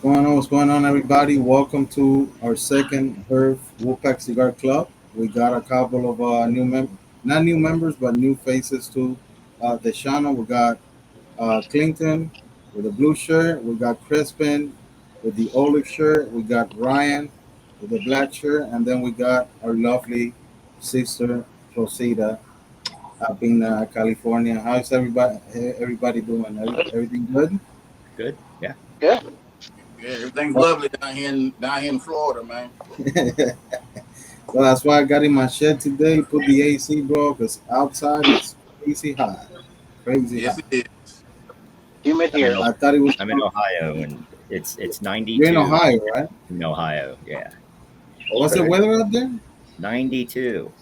going on? What's going on, everybody? Welcome to our second HERF Wolfpack Cigar Club. We got a couple of not new members, but new faces to the channel. We got Clinton with the blue shirt. We got Crispin with the olive shirt. We got Ryan with the black shirt, and then we got our lovely sister Rosita up in California. How's everybody doing? Everything good? Good. Yeah. Good. Yeah, everything's lovely down here in Florida, man. So that's why I got in my shed today. Put the AC, bro, because outside it's crazy hot. Crazy Yes, hot. it is. Humid I'm in, here. O- I thought it was. I'm in Ohio, and it's You're in 92 Ohio, right? in Ohio. Yeah, What's the weather out there? 92.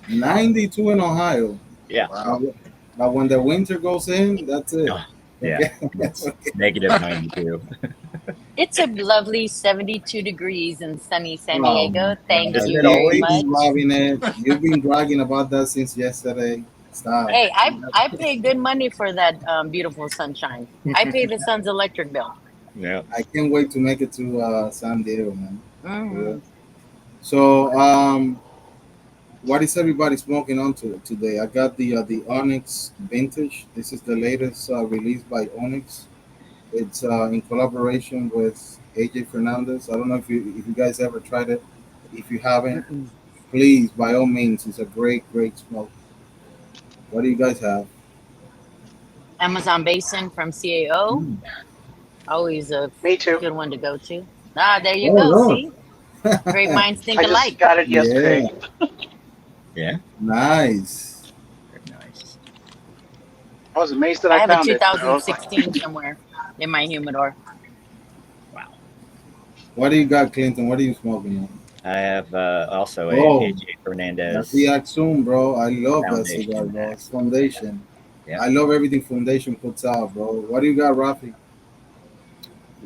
92 in Ohio. Yeah. Wow. But when the winter goes in, that's it. Oh, yeah. It's negative 92. It's a lovely 72 degrees in sunny San Oh, Diego. Thank Isn't you it very always? He's much. loving it. You've been bragging about that since yesterday. Stop. Hey, I pay good money for that beautiful sunshine. I pay the sun's electric bill. Yeah. I can't wait to make it to San Diego, man. Hmm. So, what is everybody smoking on to today? I got the Onyx Vintage. This is the latest release by Onyx. It's in collaboration with AJ Fernandez. I don't know if you guys ever tried it. If you haven't, Mm-mm. please, by all means, it's a great smoke. What do you guys have? Amazon Basin from CAO. Mm. Always a Me too. good one to go to. Ah, there you Oh go. Lord. See? Great minds think I just alike. got it Yeah, yesterday. Yeah. nice. Very nice. I was amazed that I I have a found it. I was like, 2016 somewhere in my humidor. Wow. What do you got, Clinton? What are you smoking on? I have also a Oh, AJ that's the Fernandez Axum, bro. I love that cigar, Foundation bro. It's X. Foundation. Yeah. I love everything Foundation puts out, bro. What do you got, Rafi?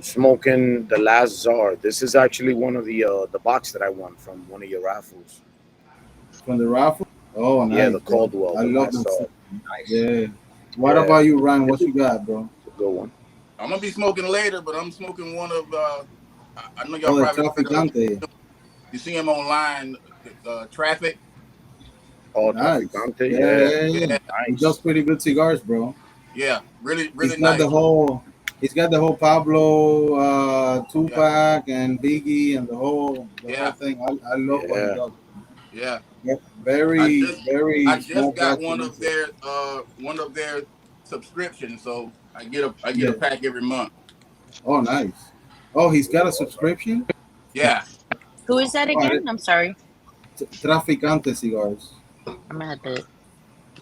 Smoking the last czar. This is actually one of the box that I won from one of your raffles. From the raffle? Oh, Yeah, nice, the bro. Caldwell, I the love last that czar. stuff. Nice. Yeah. What Yeah, about you, Ryan? What you got, bro? it's a good one. I'm gonna be smoking later, but I'm smoking one of. I know y'all Oh, the probably heard of. Traficante. You see him online, Traffic. Oh, Nice. Traficante. Yeah, Yeah, yeah, yeah. Yeah, He nice. does pretty good cigars, bro. yeah, really, He's really got nice. the whole. He's got the whole Pablo, Yeah, Tupac, and Biggie, and the whole yeah, thing. I love what he Yeah, does. yeah. Yeah, I very, just, I very just small got batch releases. one of their subscriptions, so I get a Yeah. pack every month. Oh, nice. Oh, he's got a subscription. Yeah, Who is that Oh, again? I'm sorry. Traficante cigars. I'm gonna have to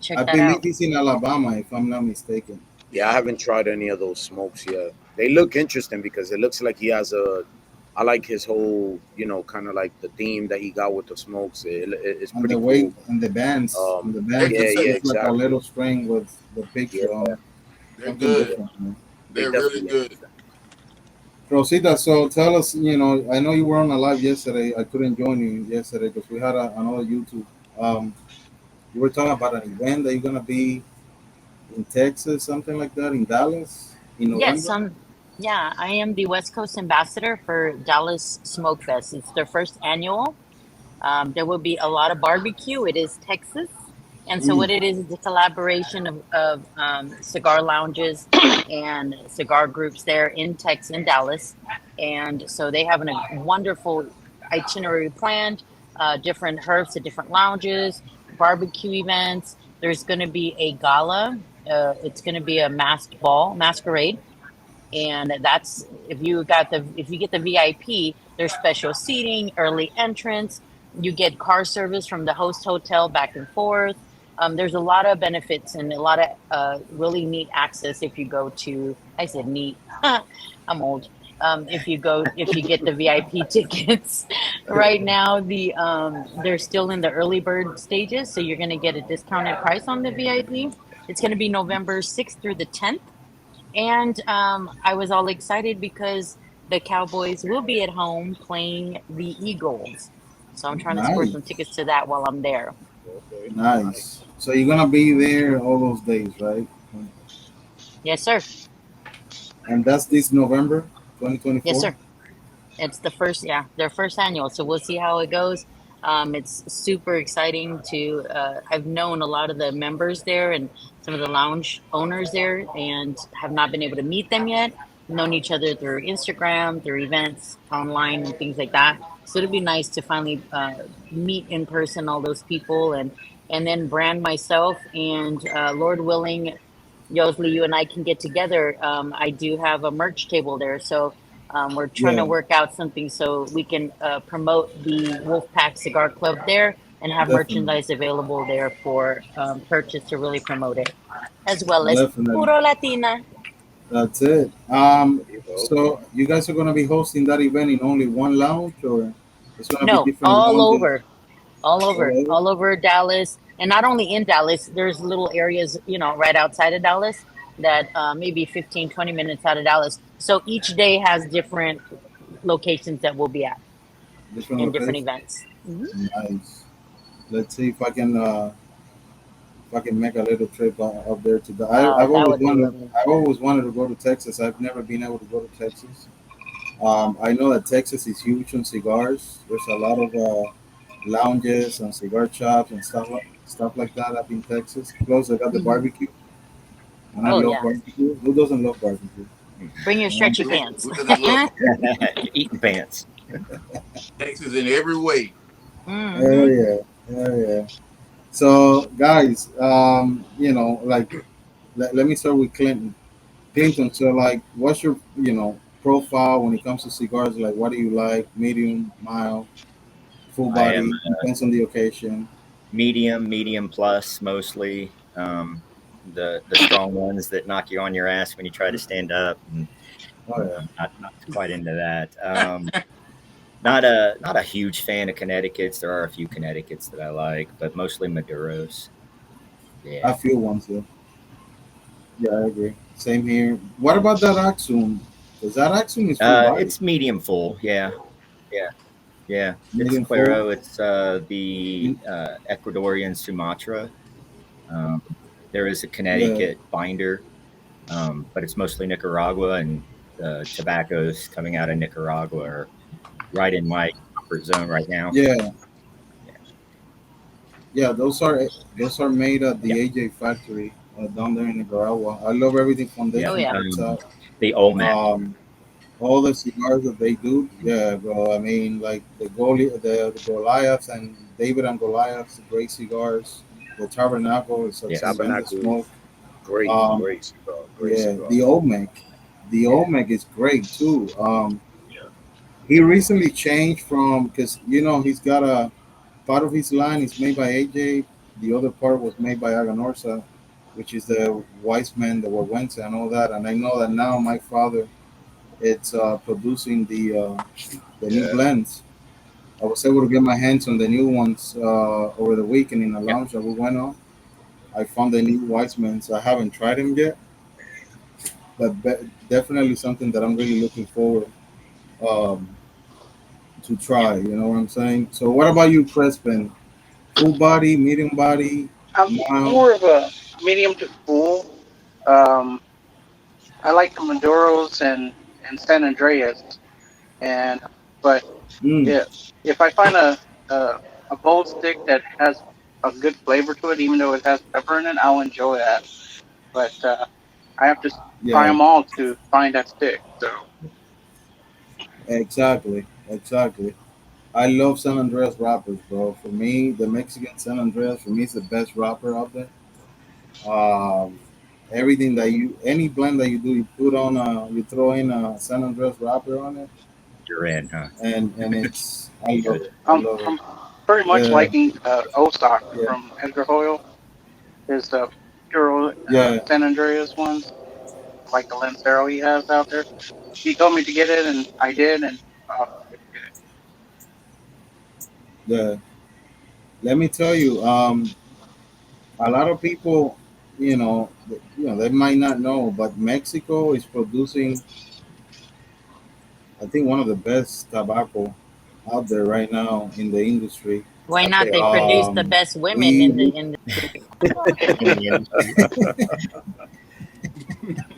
check I that believe out. he's in Alabama, if I'm not mistaken. yeah. I haven't tried any of those smokes yet. They look interesting because it looks like he has a. I like his whole, kind of like the theme that he got with the smokes. It's And the pretty weight cool. and the bands, Um, and the they're bands, good. yeah, it's, yeah, it's like a exactly. little string with the Yeah, picture on it. They're Something good. different, man. they They're really definitely good. Rosita, so tell us, I know you were on a live yesterday. I couldn't join you yesterday because we had another YouTube. Um, you were talking about an event that you're gonna be in Texas, something like that, in Dallas in Yes, November. yeah, I am the West Coast ambassador for Dallas Smoke Fest. It's their first annual. There will be a lot of barbecue. It is Texas. And so, Mm, what it is a collaboration of cigar lounges and cigar groups there in Texas, in Dallas. And so, they have a wonderful itinerary planned, different herbs at different lounges, barbecue events. There's going to be a gala. It's going to be a masked ball, masquerade, and that's if you get the VIP, there's special seating, early entrance. You get car service from the host hotel back and forth. There's a lot of benefits and a lot of really neat access if you go to. I said neat. I'm old. If you get the VIP tickets, right now they're still in the early bird stages, so you're going to get a discounted price on the VIP. It's going to be November 6th through the 10th, and I was all excited because the Cowboys will be at home playing the Eagles. So I'm trying to score some nice, tickets to that while I'm there. okay, nice. nice. So you're gonna be there all those days, right? Yes, sir. And that's this November, Yes, 2024. sir. It's the first, yeah, their first annual. So we'll see how it goes. It's super exciting to. I've known a lot of the members there and some of the lounge owners there, and have not been able to meet them yet. Known each other through Instagram, through events online, and things like that. So it'd be nice to finally meet in person all those people and then brand myself. And Lord willing, Yosley, you and I can get together. I do have a merch table there, so we're trying to Yeah, work out something so we can promote the Wolfpack Cigar Club there and have definitely, merchandise available there for purchase to really promote it, as well as definitely. Puro Latina. That's it. There you go. So you guys are gonna be hosting that event in only one lounge, or it's gonna be No, different lounges all over? all over Dallas, and not only in Dallas. There's little areas, right outside of Dallas that maybe 15, 20 minutes out of Dallas. So each day has different locations that we'll be at Different in different locations. events. Nice. Let's see if I can make a little trip up there to the. Wow, that would be lovely. I've always wanted to go to Texas. I've never been able to go to Texas. I know that Texas is huge on cigars. There's a lot of lounges and cigar shops and stuff like that up in Texas. Plus, they got the Hmm. barbecue, and I Oh love yeah, barbecue. Who doesn't love barbecue? bring your You know what I'm stretchy saying? pants. Who doesn't love Eating pants. Texas in every way? Hell Hmm. yeah, hell yeah. So, guys, like let me start with Clinton. Clinton, so like, what's your profile when it comes to cigars? Like, what do you like? Medium, mild, full I am body? Depends on the occasion. medium plus mostly. The strong ones that knock you on your ass when you try to stand up. And, Oh yeah, not quite into that. Not a huge fan of Connecticut's. There are a few Connecticut's that I like, but mostly Maduros. I Yeah. feel one too. Yeah, I agree. Same here. What about that Axum? Because that Axum is full body, It's medium full. Yeah. Yeah. Yeah. It's medium full. Cuero. It's the In, Ecuadorian Sumatra. Um, there is a yeah, Connecticut binder, but it's mostly Nicaragua, and the tobaccos coming out of Nicaragua are right in my comfort zone right now. yeah, Yeah. yeah. Those are made at Yeah. the AJ factory down there in Nicaragua. I love everything from there Yeah. Oh from yeah. outside. The Olmec. Um, all the cigars that they do, yeah, bro. I mean, like the Goliaths and David and Goliaths, great cigars. The Tabernacle is a Yes. tremendous Tabernacle, smoke. great, Um, great cigar, great yeah, cigar. The Yeah. Olmec is great too. Yeah. He recently changed from because he's got a part of his line is made by AJ, the other part was made by Aganorsa, which is the Weissman, the Wawense, and all that. And I know that now my father it's producing the new Yeah. blends. I was able to get my hands on the new ones over the weekend in the Yep. lounge that we went on. I found the new Weissmans. I haven't tried them yet, but definitely something that I'm really looking forward um, to Yeah. try. You know what I'm saying? So, what about you, Crespin? Full body, medium body, I'm mild? more of a medium to full. Um, I like the Maduros and San Andreas, and but Mm, yeah, if I find a bold stick that has a good flavor to it, even though it has pepper in it, I'll enjoy that. But I have to try yeah, them all to find that stick. So exactly, exactly. I love San Andreas wrappers, bro. For me, the Mexican San Andreas for me is the best wrapper out there. Um, everything that any blend that you do, you put on you throw in a San Andreas wrapper on it, You're in, huh? and I love Good. it. I love it. I'm pretty much Yeah, liking Ostock yeah, from Edgar Hoyle. His pure yeah, San Andreas ones, like the Lancero he has out there. He told me to get it, and I did, and it's good. yeah. Let me tell you, a lot of people, they might not know, but Mexico is producing, I think, one of the best tobacco out there right now in the industry. Why Up not? there. They produce the Um, best women we, in the we industry. In the industry.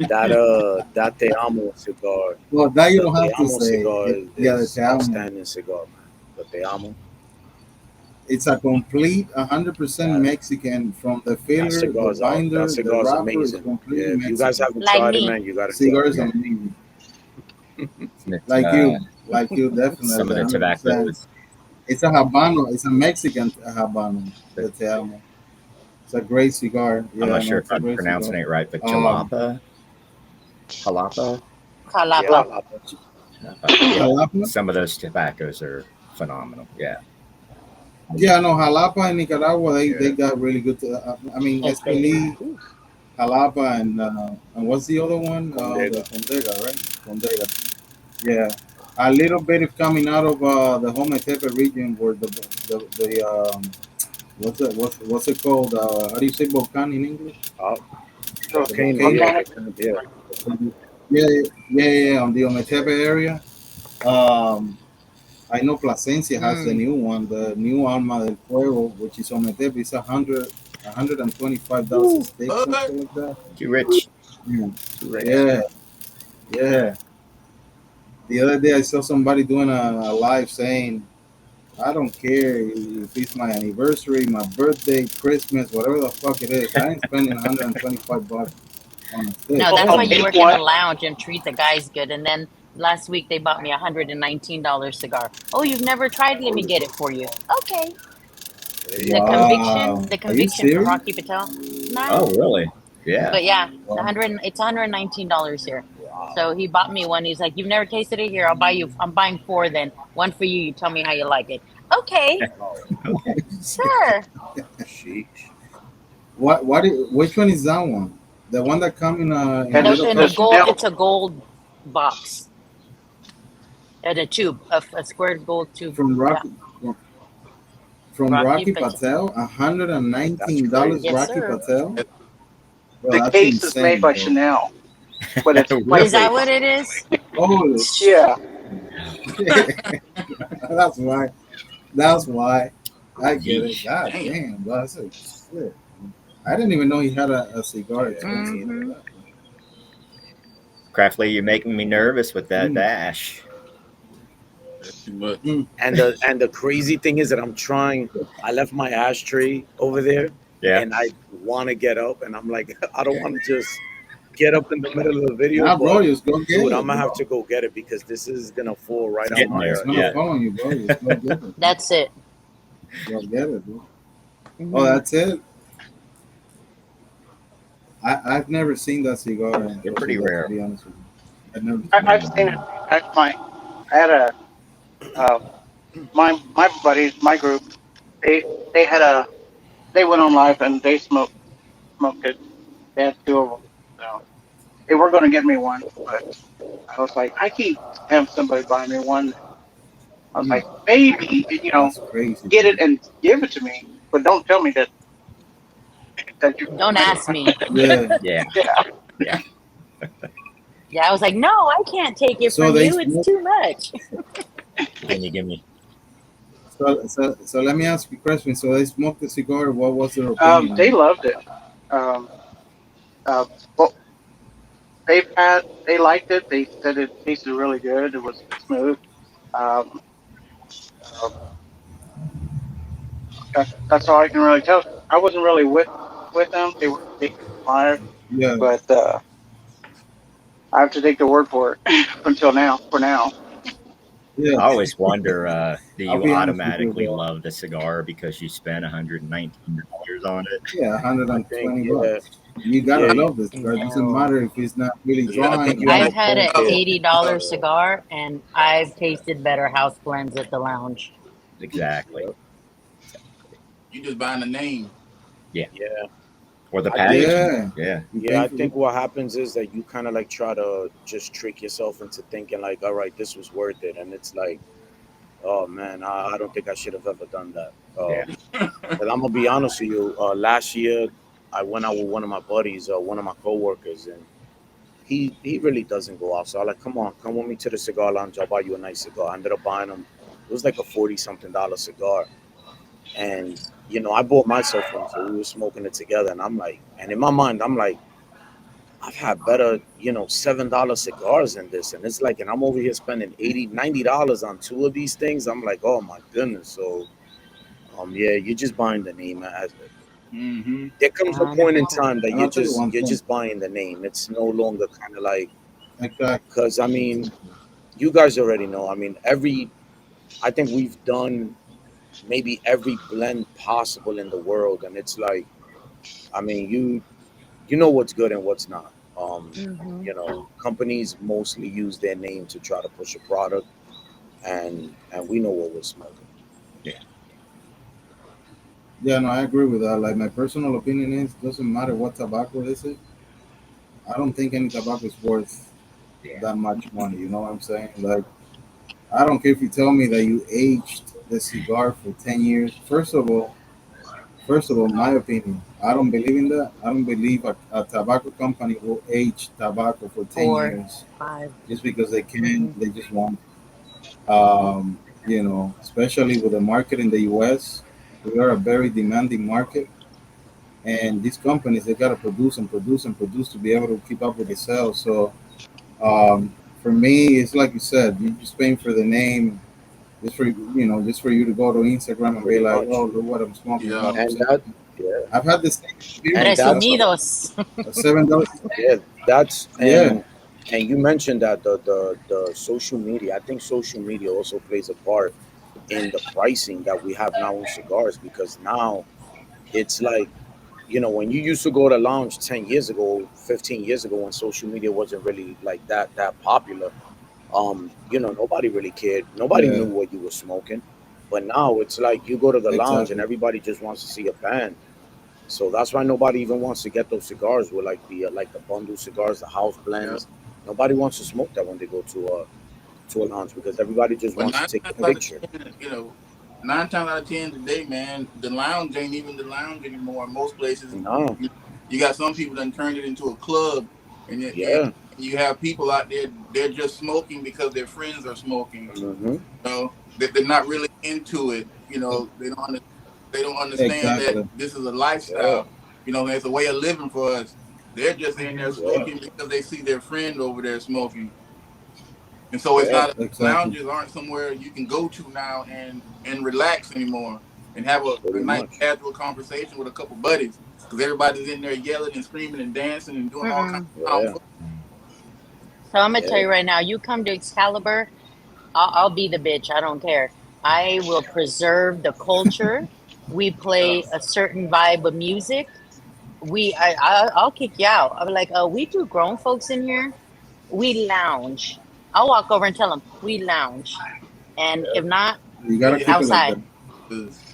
that Te Amo cigar. Well, that you The don't Te have to Amo say. cigar Yeah, the is Te Amo. outstanding cigar, man. The Te Amo. It's a complete 100% That Mexican from the filler, the that binder, the cigar is wrapper is amazing. Yeah, completely if you guys Mexican. haven't Like tried it, me. man, you gotta try Cigar it. is amazing. It's, Like you, some definitely of the 100%. tobaccos. It's a Habano. It's a Mexican Habano. The Te Amo. It's a great cigar. I'm Yeah, not no, sure if it's a I'm great cigar. pronouncing it right, but Um, jalapa. Yeah, Jalapa. Yeah, Jalapa. some of those tobaccos are phenomenal. Yeah, Yeah, no, Jalapa and Nicaragua, they yeah. got really good. I mean, Okay. Espili, Jalapa, and what's the other one? The Condega. Condega, right? Condega. Yeah, a little bit of coming out of the Hometepe region where the what's it called? How do you say volcan in English? The Volcano, yeah, volcano. Organic. volcano, yeah. Yeah, yeah, on the Ometepe area. Um, I know Plasencia has the new one, the new Alma del Fuego, which is Ometepe. It's $125 a stick, What? something like that. Too rich, Yeah, too rich. yeah, yeah. The other day I saw somebody doing a live saying, I don't care if it's my anniversary, my birthday, Christmas, whatever the fuck it is. I ain't spending $125 on a stick. No, that's I'll why Hell you no. take work in the one. lounge and treat the guys good. And then last week they bought me $119 cigar. Oh, you've never tried? Let me get it for you. Okay. There you The go. conviction, Wow. the Are you conviction for serious? Rocky Patel. Oh, Nice. really? Yeah. But yeah, Wow. it's $119 here. Wow. So he bought me one. He's like, "You've never tasted it? Here, I'll buy you. I'm buying four then. One for you. You tell me how you like it." Okay, Oh, Okay. sure. sheesh. Which one is that one? The one that come in a And The little in the the carton? gold, Chanel. it's a gold box and a tube, a square gold tube. From Yeah, Rocky Rocky Patel. Patel, hundred and That's nineteen dollars. crazy. Yes, Rocky sir. Patel, bro, The that's case is made insane, by bro. Chanel, but it's Is Really? that flip-based. what it is? Holy Yeah. shit! That's why. That's why. I get it. Yeesh. God Damn. damn, bro. That's a shit. I didn't even know he had a cigar Yeah, me expensive either. like Mm-hmm. that. Craftly, you're making me nervous with that Mm, dash. That's too much. mm. And the crazy thing is that I'm trying. I left my ashtray over there, Yeah. and I want to get up, and I'm like, I don't want to just get up in the middle of the video, Nah, bro, but just go get dude, I'm it, gonna have bro. to go get it because this is gonna fall right It's on getting my It's there. gonna Yeah. fall on you, bro. Just go get it. That's it. Go get it, bro. Oh, Hmm. that's it. I've never seen that cigar, They're pretty Rosita, to rare. be honest with you. I've never seen I've it. seen it. I had a uh, my buddies, my group. They they had a they went on live and they smoked it. They had two of them. So they were going to get me one, but I was like, I can't have somebody buy me one. I was Mm, like, maybe that's crazy, get bro. it and give it to me, but don't tell me that you Don't made ask me. Yeah. Yeah. Yeah. Yeah. Yeah, I was like, no, I can't take it So from they you. It's smoke. too much. Gimme. So let me ask you a question. So they smoked the cigar. What was their opinion They on it? loved it. Um, uh, well, they liked it. They said it tasted really good. It was smooth. Um, uh, that's all I can really tell. I wasn't really with them. They live, Yeah. but I have to take the word for it until now. For now, I Yeah. always wonder, do I'll you be honest with you, automatically bro. love the cigar because you spent $119 on it? Yeah, hundred I and think, twenty yeah, bucks. You gotta yeah, love this cigar. It doesn't No. matter if it's not really yeah. I drawing. think You you I've know. almost had don't an care. $80 cigar and I've tasted better house blends at the lounge. Exactly. Yep. You just buying the name. Yeah. Yeah, Or the I think. packaging. Yeah. Yeah. You Yeah, pay I for it. think what happens is that you kind of like try to just trick yourself into thinking like, all right, this was worth it, and it's like, oh man, I don't think I should have ever done that. Yeah. And I'm gonna be honest with you. Last year, I went out with one of my buddies, one of my coworkers, and he really doesn't go out. So I'm like, come on, come with me to the cigar lounge. I'll buy you a nice cigar. I ended up buying him. It was like a 40 something dollar cigar, and I bought myself one, so we were smoking it together. And I'm like, and in my mind, I'm like, I've had better, $7 cigars than this, and it's like, and I'm over here spending 80, $90 on two of these things. I'm like, oh my goodness. So, yeah, you're just buying the name. Mm-hmm. There comes a point in 100%. time that And I'll tell you one you're thing. just buying the name. It's no longer kind of like, Exactly. because I mean, you guys already know. I mean, I think we've done maybe every blend possible in the world, and it's like, I mean, you know what's good and what's not. Hmm. Companies mostly use their name to try to push a product, and we know what we're smoking. Yeah. Yeah, no, I agree with that. Like my personal opinion is, doesn't matter what tobacco is it. I don't think any tobacco is worth Yeah. that much money. You know what I'm saying? Like I don't care if you tell me that you aged the cigar for 10 years. First of all, my opinion, I don't believe in that. I don't believe a tobacco company will age tobacco for ten 4, years 5. just because they can. Hmm. They just want. Especially with the market in the U.S., we are a very demanding market, and these companies they gotta produce and produce and produce to be able to keep up with the sales. So for me, it's like you said, you're just paying for the name, just for you to go to Instagram and be Pretty like, much. oh, look what I'm smoking. You know Yeah. what I'm And saying? that, yeah, I've had the same and experience that's Presumidos. a $7. yeah, that's Yeah, and you mentioned that the social media. I think social media also plays a part in the pricing that we have now in cigars, because now it's like, when you used to go to lounge 10 years ago, 15 years ago, when social media wasn't really like that popular, nobody really cared. Nobody yeah, knew what you were smoking. But now it's like you go to the lounge and exactly, everybody just wants to see a band. So that's why nobody even wants to get those cigars with like the bundle cigars, the house Yeah. blends. Nobody wants to smoke that when they go to a lounge, because everybody just But wants to nine take the times out of picture. 10, 9 times out of 10 today, man, the lounge ain't even the lounge anymore. In most places, No, you got some people that turned it into a club, and yeah, you have people out there they're just smoking because their friends are smoking. hmm, They're not really into it. They don't understand that exactly, this is a yeah, lifestyle. It's a way of living for us. They're just in there Hmm. yeah, smoking because they see their friend over there smoking. And so it's yeah, not exactly, lounges aren't somewhere you can go to now and relax anymore and have a pretty nice much. casual conversation with a couple buddies because everybody's in there yelling and screaming and dancing and doing all kinds Mm-mm. of Yeah, tomfoolery. So I'm gonna tell yeah, you right now, you come to Excalibur, I'll be the bitch. I don't care. I will preserve the culture. We Yeah, play a certain vibe of music. I'll kick you out. I'm like, we do grown folks in here. We lounge. I'll walk over and tell them we lounge, and yeah. if not, you yeah, gotta you have keep it like outside. that. 'cause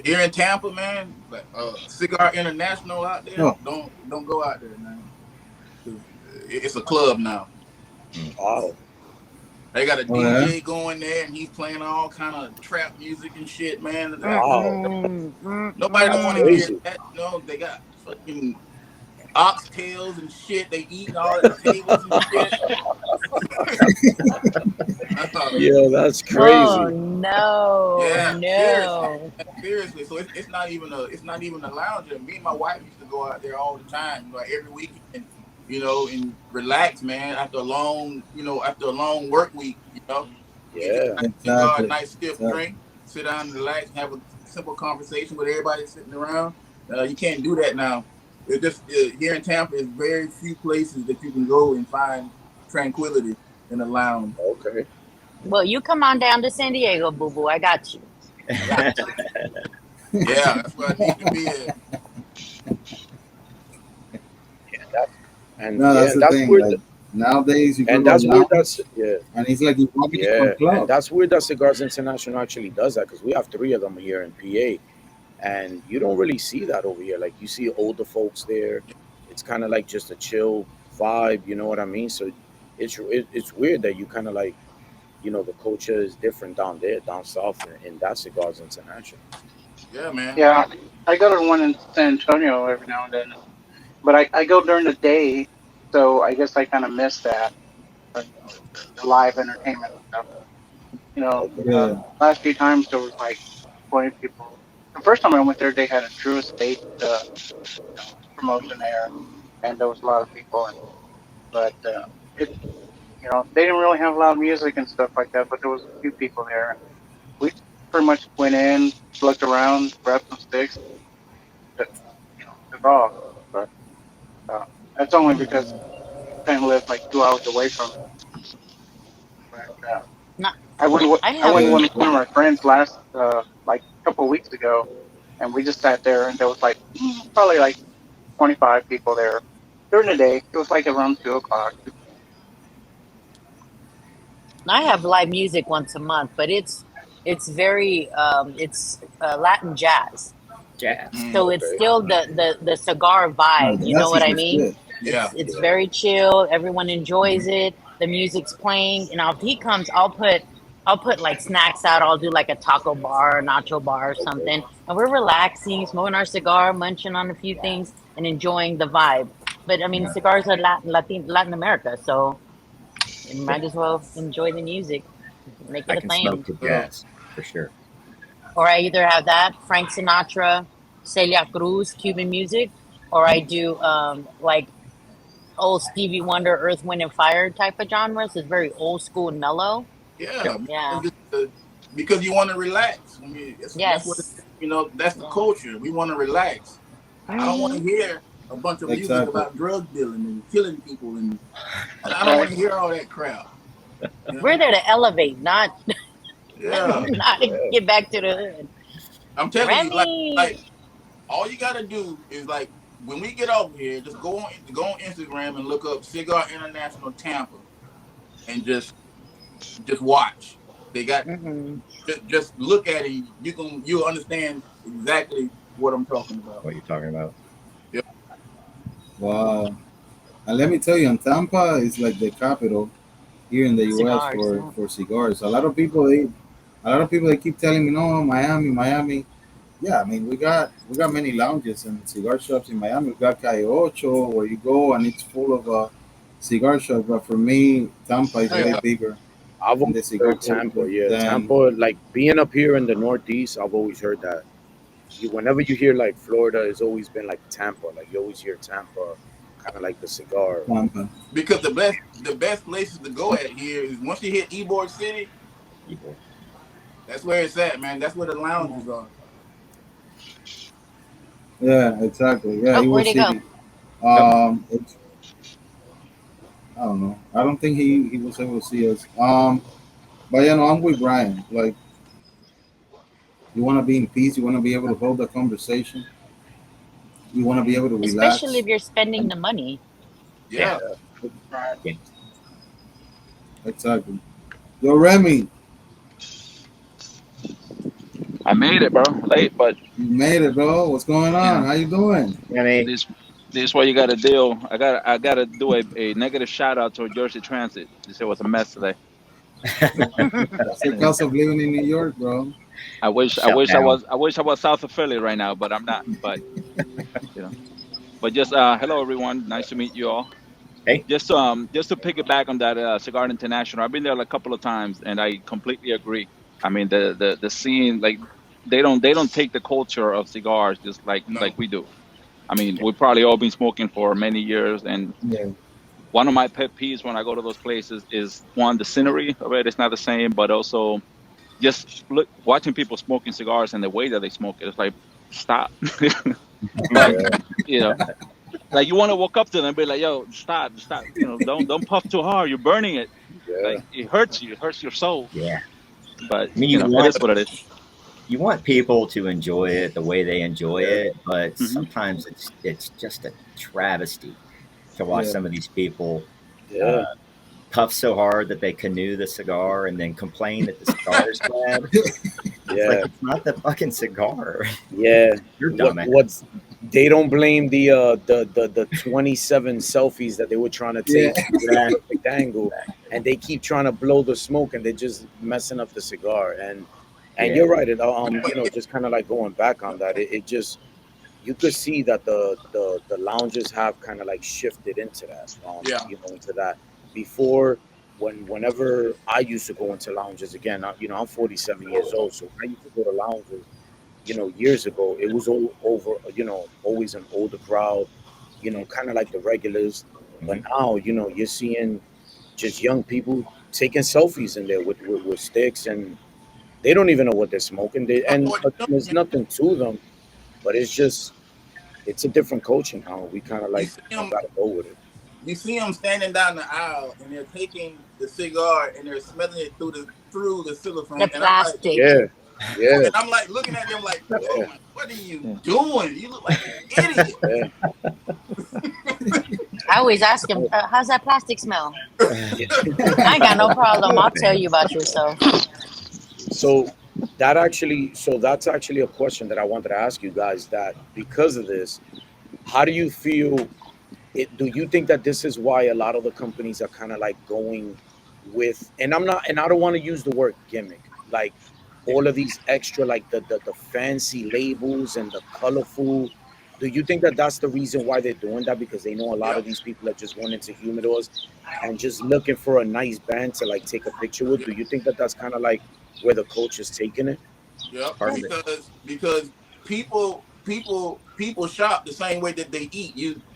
here in Tampa, man, like Cigar International out there, Oh, don't go out there, man, 'cause it's a club now. Mm. Wow, They got a oh yeah, DJ going there and he's playing all kind of trap music and shit, man. wow, Mm-mm, Nobody don't that's want to hear mm-mm. crazy. that. They got fucking oxtails and shit. They eating all at the tables and shit. Yeah, that's Oh crazy. no, Yeah, seriously, no. man, seriously. So it's not even a lounge. Me and my wife used to go out there all the time, like every weekend, and relax, man. After a long work week, get a Yeah, nice cigar, a exactly, nice stiff exactly, drink, sit down and relax, and have a simple conversation with everybody sitting around. You can't do that now. It just here in Tampa, is very few places that you can go and find tranquility in a lounge. okay. Well, you come on down to San Diego, boo boo. I got you. I got you. Yeah, that's where I need to be at. Yeah, that's and no, yeah, that's and the that's thing. weird. Like nowadays, you go And to a that's weird. That's lounge, yeah, and it's like you're walking into a yeah, and club. that's weird that Cigars International actually does that, because we have three of them here in PA, and you don't really see that over here. Like, you see older folks there. It's kind of like just a chill vibe. You know what I mean? So it's weird that you kind of like, the culture is different down there, down south, in that Cigars International. Yeah, man. Yeah, I go to one in San Antonio every now and then, but I go during the day, so I guess I kind of miss that, the live entertainment stuff. Okay. Yeah, Last few times there was like 20 people. The first time I went there, they had a Drew Estate promotion there. and there was a lot of people. And but it, they didn't really have a lot of music and stuff like that. But there was a few people there, and we pretty much went in, looked around, grabbed some sticks, took, took off. But that's only because I live like 2 hours away from it. But Not, I I have. went Yeah. with one of my friends last like a couple of weeks ago, and we just sat there, and there was like probably like 25 people there during the day. It was like around 2 o'clock. I have live music once a month, but it's very it's Latin jazz. Jazz. Mm, So it's Okay. still the cigar No, vibe. You know that's what I the mean? shit. yeah. It's Yeah. very chill. Everyone enjoys it. The music's playing, and if he comes, I'll put like snacks out. I'll do like a taco bar, nacho bar, or Okay. something, and we're relaxing, smoking our cigar, munching on a few things, and enjoying the vibe. But I mean, Yeah. cigars are Latin America, so you Yeah. might as well enjoy the music, make I it a can smoke thing. to Well, jazz for sure. Or I either have that Frank Sinatra, Celia Cruz, Cuban music, or I do like old Stevie Wonder, Earth, Wind and Fire type of genres. It's very old school and mellow. yeah, Yep. man. Yeah. Because you want to relax. I mean, that's what it Yes. is. That's the Yeah. culture. We want to relax. I don't want to Hmm. hear a bunch of music Exactly. about drug dealing and killing people, and I don't Right. want to hear all that crap. You We're know? there to elevate, not Yeah, not Yeah. get back to the hood. I'm telling you, like Remy. all you gotta do is like when we get over here, just go on Instagram and look up Cigar International Tampa and just watch. They got Hmm. just look at it. You'll understand exactly what I'm talking about. What you're talking about? Yeah, Wow. And let me tell you, and Tampa is like the capital here in the U.S. Cigars. for Yeah. cigars. A lot of people they keep telling me, no, Miami, Miami. Yeah, I mean we got many lounges and cigar shops in Miami. We got Calle Ocho where you go and it's full of cigar shops. But for me, Tampa is Oh way yeah. yeah, bigger I've in always the cigar heard Tampa. culture Yeah, than Tampa. Like being up here in the Northeast, I've always heard that. Whenever you hear like Florida, it's always been like Tampa. Like you always hear Tampa, kind of like the cigar. Tampa. because the best places to go at here is once you hit Ybor City. People. That's where it's at, man. That's where the lounges are. Yeah, exactly. Yeah, Oh, he where'd was he go? city. Oh, It's, I don't know. I don't think he was able to see us. But I'm with Brian. Like, you want to be in peace. You want to be able to hold a conversation. You want to be able to Especially relax. if you're spending And the money. yeah. Yeah. Right. Yeah. exactly. Yo, Remy, I made it, bro. Late, but you made it, bro. What's going you on? know, How you doing? I mean, this this is what you got to deal. I gotta do a negative shout out to Jersey Transit. This it was a mess today. That's the Yeah. cost of living in New York, bro. I wish I shut wish I down. was I wish I was south of Philly right now, but I'm not. But you know, but just hello everyone. Nice to meet you all. Hey, Just to piggyback on that Cigar International. I've been there like a couple of times, and I completely agree. I mean the scene like they don't take the culture of cigars just like No. we do. I mean, we've probably all been smoking for many years, and Yeah. one of my pet peeves when I go to those places is one, the scenery of it is not the same, but also just watching people smoking cigars and the way that they smoke it. It's like, stop. Like, Yeah, you know, like you want to walk up to them and be like, yo, stop, stop. Don't puff too hard. You're burning it. yeah, Like it hurts you. It hurts your soul. yeah. But I mean, you it want is what it is. you want people to enjoy it the way they enjoy yeah, it, but Hmm. sometimes it's just a travesty to watch Yeah. some of these people uh, yeah, puff so hard that they canoe the cigar and then complain that the cigar is bad. It's like yeah, it's not the fucking cigar. yeah. You're What dumbass. what's they don't blame the 27 selfies that they were trying to Yeah. take to get a perfect angle, and they keep trying to blow the smoke, and they're just messing up the cigar. And Yeah, you're right. It But just kind of like going back on that. It just you could see that the lounges have kind of like shifted into that, yeah. into that before. Whenever I used to go into lounges again, I'm 47 years old, so when I used to go to lounges, years ago, it was all over, always an older crowd, kind of like the regulars. But Mhm. now, you're seeing just young people taking selfies in there with sticks, and they don't even know what they're smoking. Don't know what But they're there's doing. nothing to them. But it's a different culture now. We kind of You like see them, got to go with it. you see them standing down the aisle, and they're taking the cigar and they're smelling it through the The cellophane, and I'm like, plastic. Yeah, yeah, looking at them like, yeah, dude, what are you Yeah. doing? You look like an idiot. yeah. I always ask him, how's that plastic smell? Yeah. I ain't got no problem. I'll tell you about yourself. So that's actually a question that I wanted to ask you guys. That because of this, how do you feel? Do you think that this is why a lot of the companies are kind of like going with, and I don't want to use the word gimmick, like all of these extra, like the fancy labels and the colorful. Do you think that that's the reason why they're doing that? Because they know a lot of Yep, these people are just going into humidors and just looking for a nice band to like take a picture with. yep, Do you think that that's kind of like where the coach is taking it? It's yep. part of it. Because people shop the same way that they eat.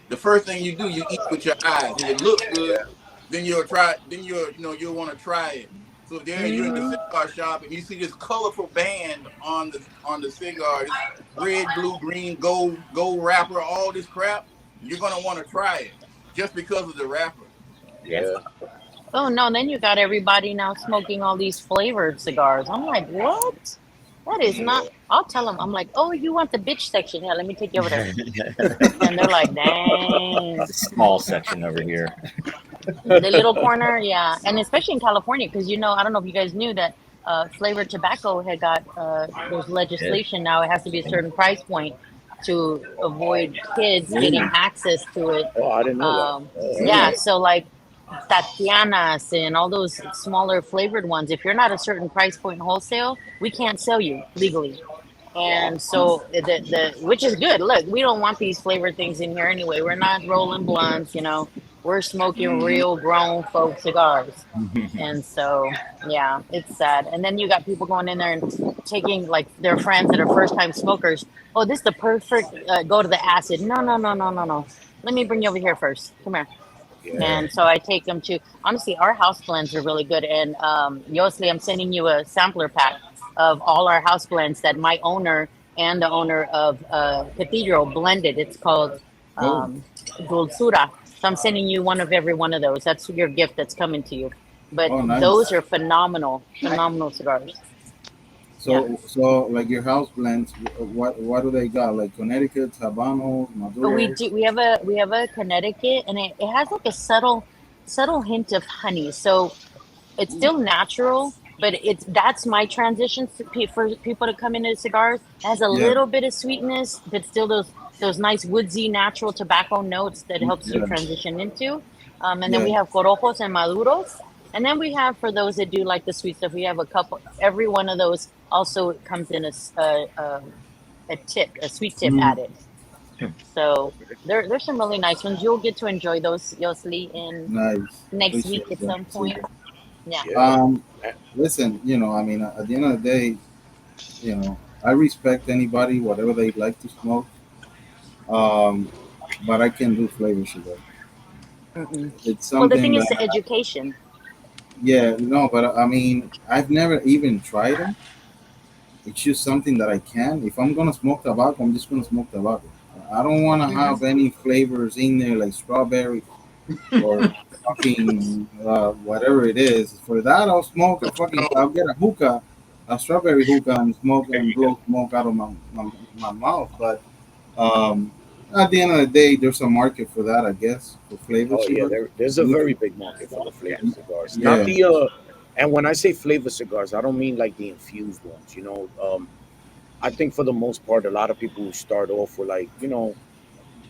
The first thing you do, you eat with your eyes. If it looks good, then you'll try. Then you'll want to try it. So there you're in the Mm, cigar shop and you see this colorful band on the cigar, this red, blue, green, gold wrapper, all this crap. You're gonna want to try it just because of the wrapper. Yes. Yeah, oh no, then you got everybody now smoking all these flavored cigars. I'm like, what? That is yeah, not. I'll tell them. I'm like, oh, you want the bitch section? Yeah, let me take you over there. And they're like, dang. The small section over here. The little corner, yeah, and especially in California, because I don't know if you guys knew that flavored tobacco had got there's Yes. legislation now. It has to be a certain price point to avoid kids getting really. access to it. Oh, I didn't know that. Um, Oh, yeah, Mm. so like Tatianas and all those smaller flavored ones, if you're not a certain price point wholesale, we can't sell you legally. wow. And so the which is good. Look, we don't want these flavored things in here anyway. We're not rolling blunts. We're smoking Hmm. real grown folk cigars. And so yeah, it's sad. And then you got people going in there and taking like their friends that are first time smokers. Oh, this is the perfect go to the acid. No, no, no, no, no, no. Let me bring you over here first. Come here. Yeah, And so I take them to, honestly, our house blends are really good. And Yosli, I'm sending you a sampler pack of all our house blends that my owner and the owner of Cathedral blended. It's called Oh, um, Dulzura. So I'm sending you one of every one of those. That's your gift that's coming to you. But oh, those nice. are phenomenal, phenomenal cigars. Yeah. So like your house blends, what do they got? Like Connecticut, Habanos, But we Maduros. do we have a Connecticut and it has like a subtle hint of honey. So it's still natural, but that's my transition for people to come into cigars. It has a Yeah, little bit of sweetness, but still those nice woodsy natural tobacco notes that helps you yeah, transition into. And then yeah. we have corojos and maduros, and then we have for those that do like the sweet stuff. We have a couple. Every one of those also comes in a sweet tip Mm, added. So there's some really nice ones. You'll get to enjoy those, Yosli, in nice. next week Appreciate at that. some point. Appreciate Yeah. that. yeah. Listen, I mean, at the end of the day, I respect anybody, whatever they like to smoke. Um, but I can do flavor cigar. Mm-mm. It's Well, the something thing is the that, education. yeah, no, but I mean, I've never even tried them. It's just something that I can. If I'm gonna smoke tobacco, I'm just gonna smoke tobacco. I don't want to Hmm. have any flavors in there like strawberry or fucking whatever it is. For that, I'll smoke a fucking. No, I'll get a hookah, a strawberry hookah, and smoke There and you go. blow smoke out of my mouth. But um, at the end of the day, there's a market for that, I guess, for flavor Oh yeah, cigars. there's a You very can, big market for the Yeah. flavor cigars. Not yeah, the and when I say flavor cigars, I don't mean like the infused ones. I think for the most part, a lot of people who start off with like,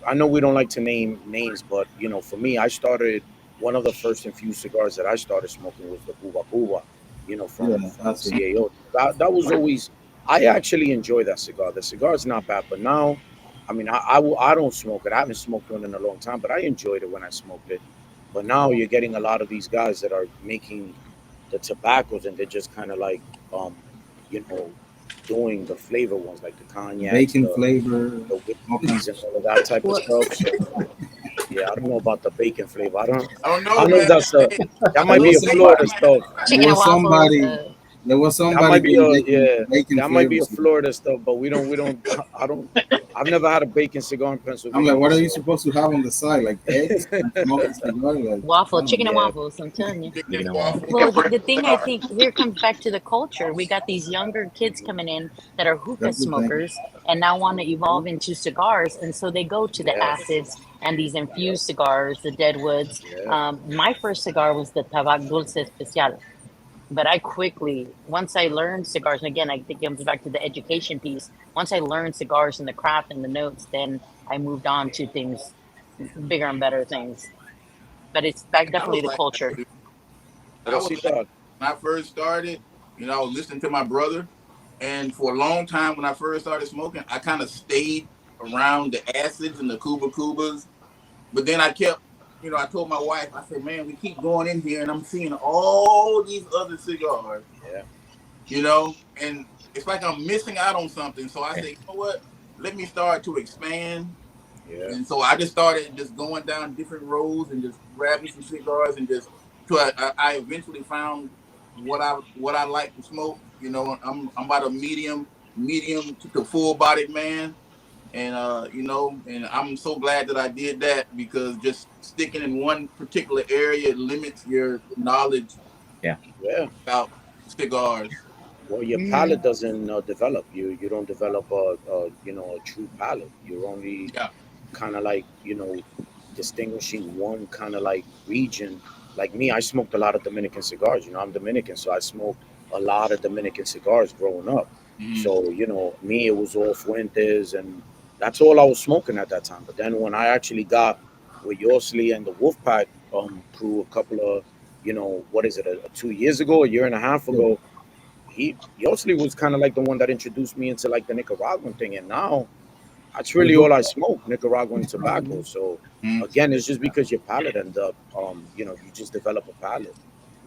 I know we don't like to name names, but for me, I started one of the first infused cigars that I started smoking was the Cuba Cuba, yeah, from that's it. CAO. That was always I actually enjoy that cigar. The cigar is not bad, but now, I mean, I don't smoke it. I haven't smoked one in a long time, but I enjoyed it when I smoked it. But now you're getting a lot of these guys that are making the tobaccos, and they're just kind of like, you know, doing the flavor ones like the cognacs, Bacon the flavor, the all kinds whiskeys of and shit. all of that type of Well, stuff. So Yeah, I don't know about the bacon flavor. I don't I know, don't know if man. that's Hey, that There might be was a hey, Florida somebody. stuff. There Chicken and was waffles. somebody. There was That might somebody be been a making yeah. bacon That might be a flavors. Florida stuff, but we don't. I don't. I've never had a bacon cigar in I'm like, Pennsylvania, what are you so supposed to have on the side? Like eggs and smoke a cigar? Like, Waffle, no. chicken and yeah, waffles. I'm telling you. chicken Chicken and and waffle. waffles. Well, break the thing I cigar. think here comes back to the culture. We got these younger kids coming in that are hookah That's the thing. smokers and now want to evolve into cigars, and so they go to the yeah, acids and these infused cigars, the deadwoods. yeah, My first cigar was the Tabac Dulce Especial, but I quickly, once I learned cigars, and again, I think it comes back to the education piece. Once I learned cigars and the craft and the notes, then I moved on to things bigger and better things. But it's back I was definitely the like that culture. too. I pero was sí, like dog. when I first started. I was listening to my brother, and for a long time when I first started smoking, I kind of stayed around the acids and the Cuba Cubas. But then I kept, I told my wife, I said, man, we keep going in here, and I'm seeing all these other cigars, Yeah, and it's like I'm missing out on something. So I Yeah. said, you know what? Let me start to expand. yeah, And so I just started just going down different roads and just grabbing some cigars and just till I eventually found what I like to smoke. I'm about a medium to full bodied man, and and I'm so glad that I did that because just sticking in one particular area limits your knowledge Yeah. yeah. about cigars. Well, your palate Mm, doesn't develop. You don't develop a true palate. You're only Yeah. kind of like distinguishing one kind of like region. Like me, I smoked a lot of Dominican cigars. I'm Dominican, so I smoked a lot of Dominican cigars growing up. Mm-hmm. So me, it was all Fuentes, and that's all I was smoking at that time. But then when I actually got with Yosley and the Wolfpack crew a couple of what is it, 2 years ago, a year and a half Yeah. ago, he Yosley was kind of like the one that introduced me into like the Nicaraguan thing, and now that's I really do. all I smoke, Nicaraguan tobacco. So again, it's just because your palate end up, you just develop a palate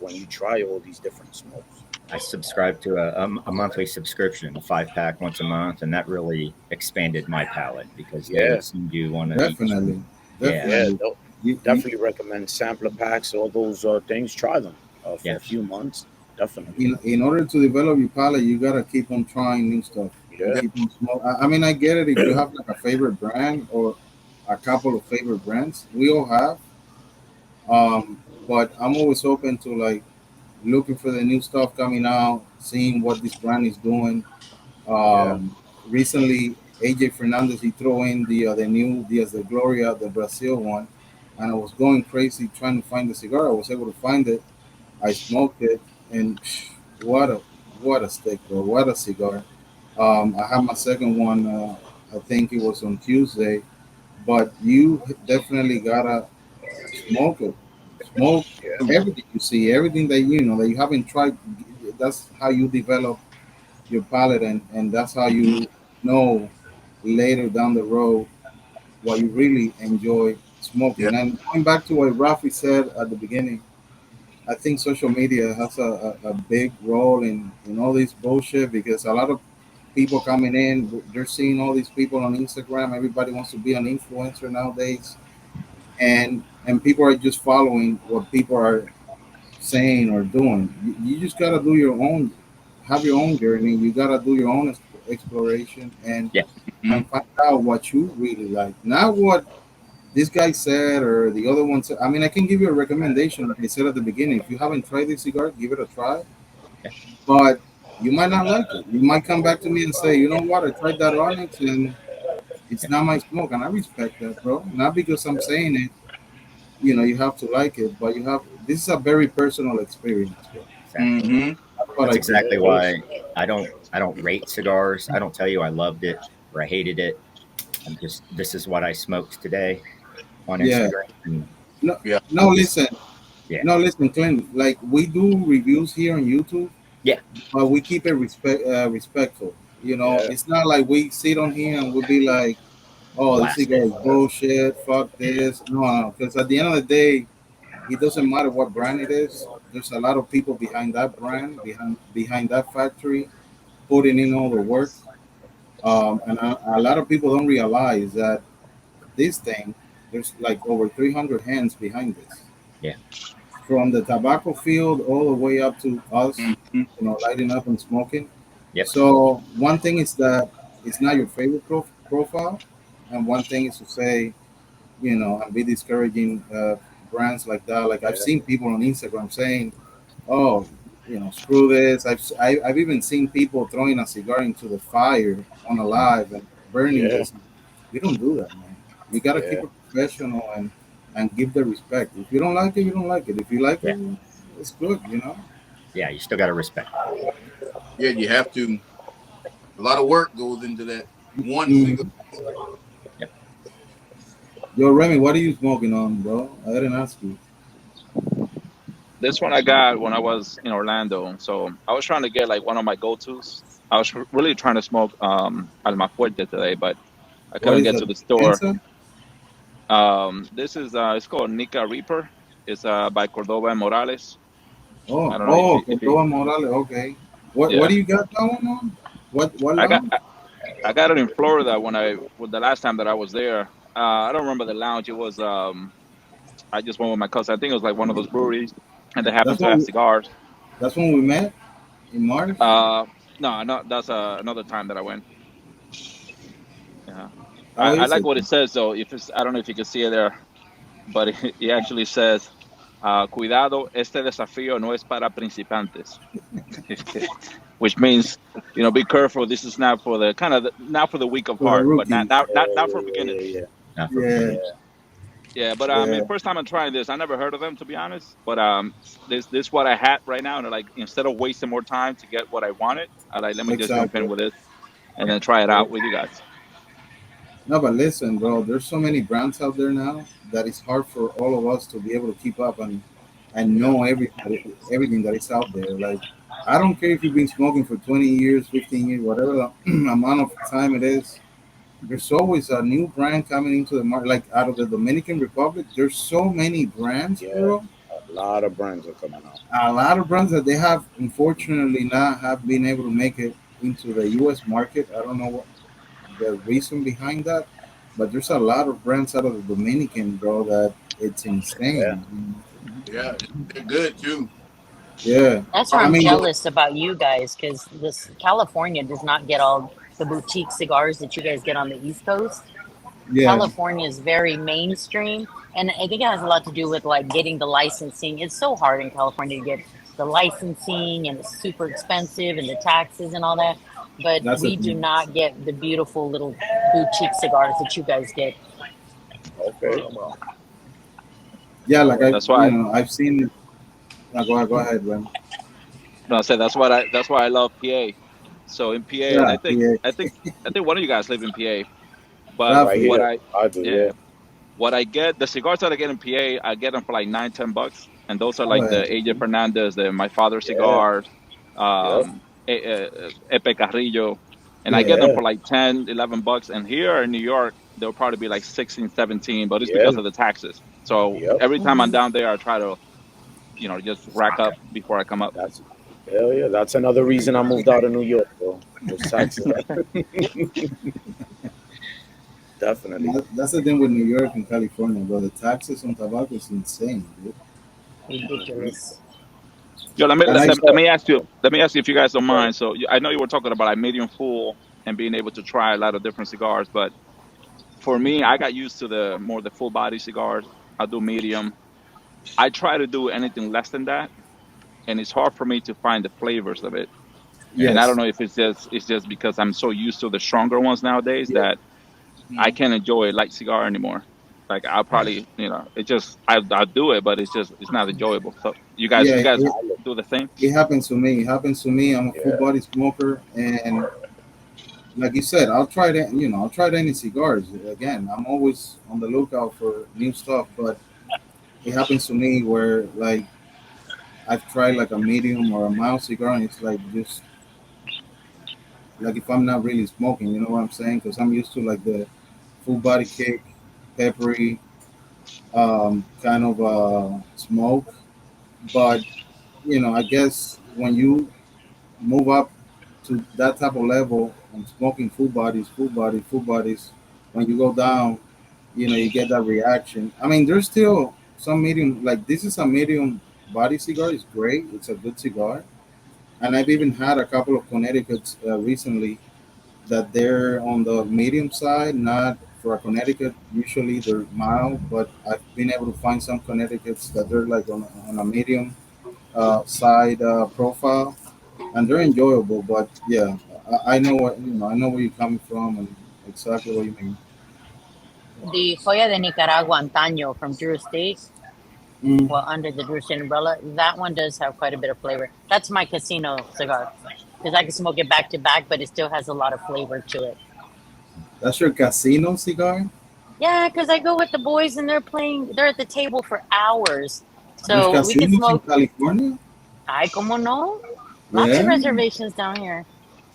when you try all these different smokes. I subscribed to a monthly subscription, a 5 pack once a month, and that really expanded my palate because they Yeah, would send you one of each. Definitely. Yeah. yeah, Definitely. You, definitely recommend sampler packs, all those things. Try them for Yeah. a few months, definitely. in order to develop your palate, you gotta keep on trying new stuff and Yeah, keep on smoke. I mean, I get it if you have like a favorite brand or a couple of favorite brands. We all have, but I'm always open to like looking for the new stuff coming out, seeing what this brand is doing. yeah, Recently, AJ Fernandez he threw in the new Diaz de Gloria, the Brazil one, and I was going crazy trying to find the cigar. I was able to find it. I smoked it, and what a what a stick, bro! What a cigar. I had my second one. I think it was on Tuesday, but you definitely gotta smoke it. Smoke yeah, everything you see, everything that you know that you haven't tried. That's how you develop your palate, and that's how Mm-hmm. you know later down the road what you really enjoy Yeah. smoking. And going back to what Rafi said at the beginning, I think social media has a big role in all this bullshit because a lot of people coming in, they're seeing all these people on Instagram. Everybody wants to be an influencer nowadays, and people are just following what people are saying or doing. You just gotta do your own, have your own journey. You gotta do your own exploration Yeah. Mm-hmm. and find out what you really like. Not what this guy said or the other one said. I mean, I can give you a recommendation, like I said at the beginning. If you haven't tried this cigar, give it a try. Yeah. But you might not like it. You might come back to me and say, you know what, I tried that Onyx and it's Yeah. not my smoke, and I respect that, bro. Not because I'm saying it, you have to like it, but you have. This is a very personal experience, bro. Exactly. Mm-hmm. That's what That's I think. yeah. exactly It is. why I don't rate cigars. I don't tell you I loved it or I hated it. I'm just this is what I smoked today on Yeah. Instagram, and No, Yeah. no, this listen, yeah. no, listen, Clint. Like we do reviews here on YouTube, Yeah. but we keep it respectful. Yeah, It's not like we sit on here and we'll be like, "Oh, this Blast cigar it. is bullshit. Fuck this." No, no, because at the end of the day, it doesn't matter what brand it is. There's a lot of people behind that brand, behind that factory, putting in all the work. And a lot of people don't realize that this thing. there's like over 300 hands behind this, Yeah. from the tobacco field all the way up to us, Mhm. lighting up and smoking. Yep. So one thing is that it's not your favorite profile, and one thing is to say, and be discouraging brands like that. Like I've Yeah, seen people on Instagram saying, "Oh, screw this." I've even seen people throwing a cigar into the fire on a live and burning yeah, this. We don't do that, man. You gotta keep yeah, it professional and give the respect. If you don't like it, you don't like it. If you like Yeah. it, it's good. Yeah. You still got to respect. Yeah, you have to. A lot of work goes into that one cigar. Mhm. Yep. Yo, Remy, what are you smoking on, bro? I didn't ask you. This one I got when I was in Orlando. So I was trying to get like one of my go-tos. I was really trying to smoke Almafuerte today, but I What couldn't is get that? to the store. Mensa? This is it's called Nica Reaper. It's by Cordova and Morales. I don't know if you Cordova Morales. Okay. What yeah. do you got that one on? What I got lounge? I got it in Florida when the last time that I was there. I don't remember the lounge. It was I just went with my cousin. I think it was like one of those breweries, and they happen That's to have when cigars. that's when we met in March. Uh, no, no, that's another time that I went. Yeah, How I is like it? what it says though. If it's, I don't know if you can see it there, but it actually says, "Cuidado, este desafío no es para principiantes," which means, be careful. This is not for the not for the weak of For the heart, but not rookies. not not, not for yeah, beginners. yeah, Not for Yeah, beginners. Yeah, but I mean, yeah. first time I'm trying this, I never heard of them to be honest. But this what I had right now, and like instead of wasting more time to get what I wanted, I like let me just jump in Exactly. with it and then try it Yeah. out with you guys. No, but listen, bro. There's so many brands out there now that it's hard for all of us to be able to keep up and Yeah. know everything that is out there. Like, I don't care if you've been smoking for 20 years, 15 years, whatever the amount of time it is. There's always a new brand coming into the market. Like out of the Dominican Republic, there's so many brands, yeah. bro. A lot of brands are coming out. A lot of brands that they have unfortunately not have been able to make it into the U.S. market. I don't know what the reason behind that, but there's a lot of brands out of the Dominican, bro, that it's Yeah, insane. Yeah. They're good too. Yeah, That's why I I'm mean, jealous about you guys because this California does not get all the boutique cigars that you guys get on the East Coast. yeah, California is very mainstream, and I think it has a lot to do with like getting the licensing. It's so hard in California to get the licensing, and it's super expensive, and the taxes and all that. But that's the we do thing. not get the beautiful little boutique cigars that you guys get. okay. Yeah, like That's why I've seen. Go ahead, man. no, I said that's why I love PA. So in PA, and Yeah, yeah, I think one of you guys live in PA. But Right Rafi. what here, I I do. Yeah, yeah, what I get the cigars that I get in PA, I get them for like 9-10 bucks, and those are Go like the ahead. AJ Fernandez, the My Father yeah, cigars, yep, Epe Carrillo, and I Yeah, get them yeah, for like 10-11 bucks. And here in New York, they'll probably be like 16, 17, but it's yeah, because of the taxes. So yep. every time I'm Hmm. down there, I try to just rack up before I come up. That's hell yeah. That's another reason I moved out of New York, bro. Those taxes. Definitely. that's the thing with New York and California, bro. The taxes on tobacco is insane, dude. Hmm. Ridiculous. Yo, let me And let, I let, So, let me ask you. Let me ask you if you guys don't uh, mind. So I know you were talking about like medium full and being able to try a lot of different cigars, but for me, I got used to the full body cigars. I do medium. I try to do anything less than that, and it's hard for me to find the flavors of it. Yeah. And I don't yes, know if it's just because I'm so used to the stronger ones nowadays yeah, that I Mhm. can't enjoy a light cigar anymore. Like I'll Yeah. probably, it just I do it, but it's not enjoyable. So you guys yeah. you guys It, I look, do the same? it happens to me. It happens to me. I'm a full yeah, body smoker, and like you said, I'll try that. I'll try any cigars. Again, I'm always on the lookout for new stuff. But it happens to me where like I've tried like a medium or a mild cigar, and it's like just like if I'm not really smoking, you know what I'm saying? Because I'm used to like the full body kick, peppery, kind of smoke. But I guess when you move up to that type of level and smoking full bodies, when you go down, you get that reaction. I mean, there's still some medium, like this is a medium body cigar. It's great. It's a good cigar, and I've even had a couple of Connecticut's recently that they're on the medium side, not for a Connecticut. Usually they're mild, but I've been able to find some Connecticut's that they're like on a medium side profile, and they're enjoyable. But yeah, I know what I know where you're coming from and exactly what you mean. The Joya de Nicaragua Antaño from Drew Estate, Mm, well, under the Drew Estate umbrella, that one does have quite a bit of flavor. That's my casino cigar because I can smoke it back to back, but it still has a lot of flavor to it. that's your casino cigar. Yeah, because I go with the boys and they're at the table for hours. There's So we can casinos in smoke. California. Ay, como no? Lots of Yeah. reservations down here.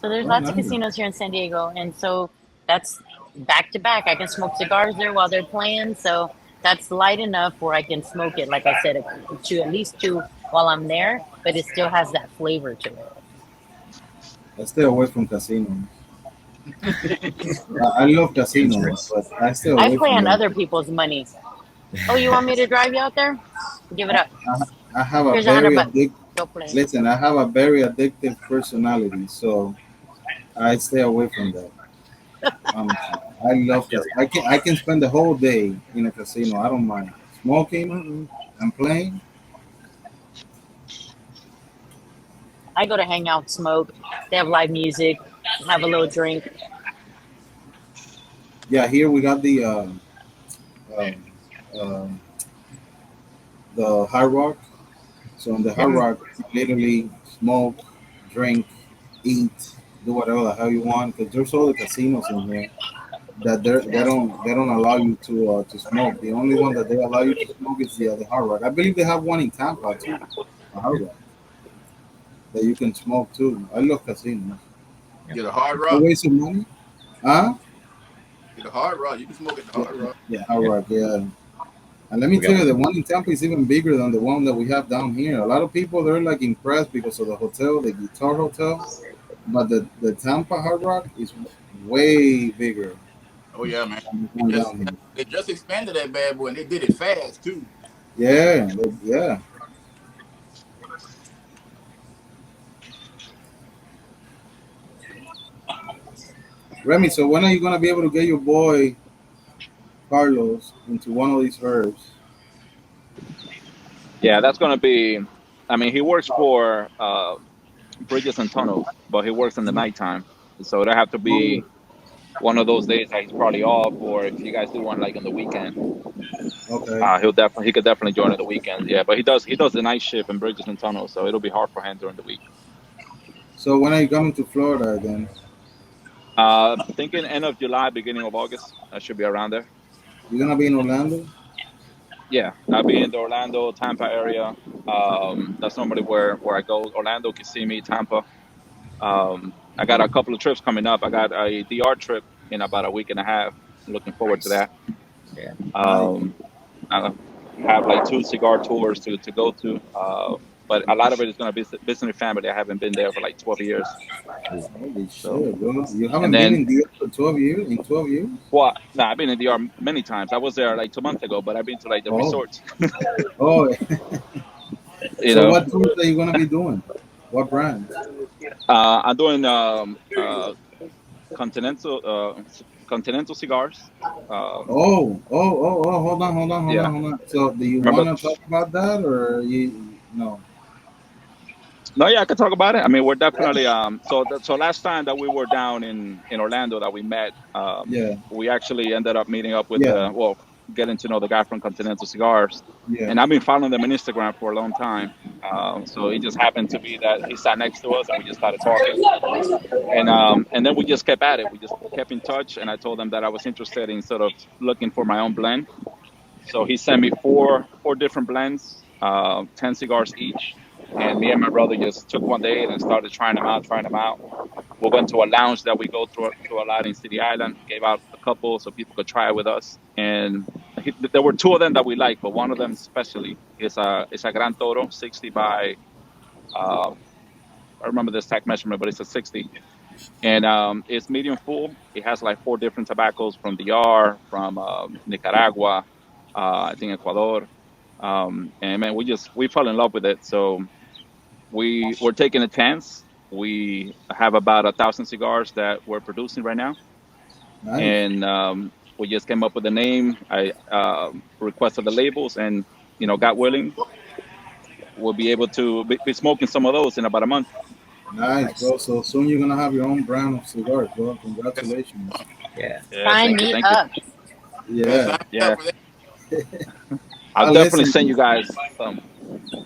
So there's Oh, lots of nice. casinos here in San Diego. And so that's back to back. I can smoke cigars there while they're playing. So that's light enough where I can smoke it, like I said, to at least two while I'm there, but it still has that flavor to it. I stay away from casinos. I love casinos, Dangerous. but I stay I away play from on them. other people's money. Oh, you want me to drive you out there? Give it up. I have a Here's very $100. addictive. Go play. Listen, I have a very addictive personality, so I stay away from that. Honestly, I I love feel cas. you. I can spend the whole day in a casino. I don't mind smoking Mm-mm. and playing. I go to hang out, smoke. They have live music, have a little drink. Yeah, here we got um, um, the Hard Rock. So in the Hard Mm. Rock, you literally smoke, drink, eat, do whatever the hell you want. Because there's all the casinos in here that they don't allow you to smoke. The only one that they allow you to smoke is the Hard Rock. I believe they have one in Tampa too, a Hard Rock that you can smoke too. I love casinos. Yeah. Get a hard No rock. waste of money, huh? Get a hard rock. You can smoke at the Yeah, hard rock. yeah, Hard Yeah. Rock, yeah. And let me We tell got you, the one in Tampa is even bigger than the one that we have down here. A lot of people they're like impressed because of the hotel, the Guitar Hotel, but the Tampa Hard Rock is way bigger Oh yeah, man. than the They one just down here. they just expanded that bad boy and they did it fast too. Yeah, yeah. Remy, so when are you gonna be able to get your boy Carlos into one of these herbs? Yeah, that's gonna be. I mean, he works for bridges and tunnels, but he works in the nighttime, so it'll have to Oh, be one of those days that he's probably off, or if you guys do one like on the weekend, okay. he could definitely join on the weekend. Yeah, but he does the night shift in bridges and tunnels, so it'll be hard for him during the week. So when are you coming to Florida again? Thinking end of July, beginning of August. I should be around there. You're gonna be in Orlando? Yeah, I'll be in the Orlando, Tampa area. That's normally where I go. Orlando, Kissimmee, Tampa. I got a couple of trips coming up. I got a DR trip in about a week and a half. Looking forward to that. yeah. Nice. Um, I have like two cigar tours to go to, but a lot of it is going to be visiting family. I haven't been there for like 12 years. Holy So, shit, bro! You and haven't been then, in the for 12 years? In 12 years? well, no, I've been in DR many times. I was there like 2 months ago, but I've been to like the Oh, resorts. oh. You So know, what tours are you gonna be doing? What brand? I'm doing continental continental cigars. Um, Oh. yeah, Hold on. So do you remember? want to talk about that or you? No. No, yeah, I can talk about it. I mean, we're definitely so last time that we were down in Orlando that we met, Yeah. we actually ended up meeting up with Yeah. getting to know the guy from Continental Cigars, Yeah. and I've been following them on Instagram for a long time. So it just happened to be that he sat next to us and we just started talking, and then we just kept at it. We just kept in touch, and I told him that I was interested in sort of looking for my own blend. So he sent me four different blends, 10 cigars each, and me and my brother just took one day and started trying them out. We went to a lounge that we go to a lot in City Island, gave out a couple so people could try it with us, and there were two of them that we liked, but one of them especially is a Gran Toro 60 by I remember this tack measurement, but it's a 60. and it's medium full. It has like four different tobaccos from DR, from Nicaragua, I think Ecuador, and man, we fell in love with it. So we're taking a chance. We have about 1,000 cigars that we're producing right now, Nice. and we just came up with a name. I requested the labels, and God willing, we'll be able to be smoking some of those in about a month. Nice, Nice. bro. So soon you're gonna have your own brand of cigars, bro. Congratulations. Yeah. Yeah, Sign thank you, me thank you. up. Man, Yeah. sign me up Yeah, for that. I'll definitely Listen. send you guys some,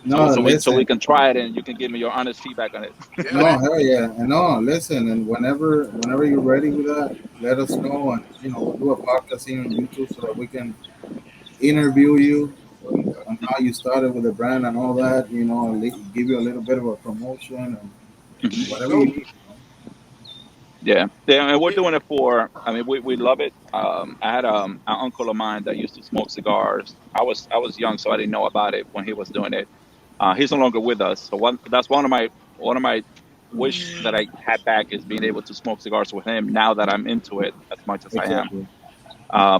No, so we listen. can try it, and you can give me your honest feedback on it. Yeah, No, man. hell yeah. And no, listen. And whenever you're ready with that, let us know, and we'll do a podcast here on YouTube so that we can interview you on how you started with the brand and all that. And give you a little bit of a promotion and Mhm. whatever you Go. need. Yeah, yeah, and we're Yeah. doing it for. I mean, we love it. I had an uncle of mine that used to smoke cigars. I was young, so I didn't know about it when he was doing it. He's no longer with us, so that's one of my wish that I had back is being able to smoke cigars with him. Now that I'm into it as much as I am, Exactly.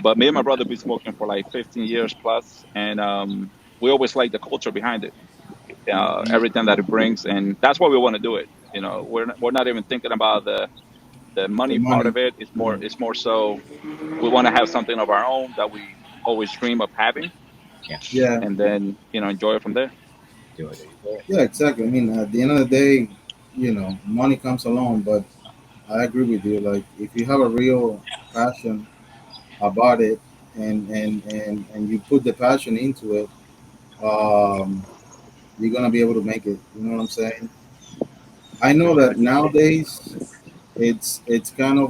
but me and my brother been smoking for like 15 years plus, and we always like the culture behind it, everything that it brings, and that's why we want to do it. We're not even thinking about the The money part money. of it. It's more so we want to have something of our own that we always dream of having, Yeah. Yeah. and then enjoy it from there. Do it. Yeah. Exactly. I mean, at the end of the day, money comes along, but I agree with you. Like, if you have a real passion about it, and you put the passion into it, um, you're gonna be able to make it. You know what I'm saying? I know that nowadays it's kind of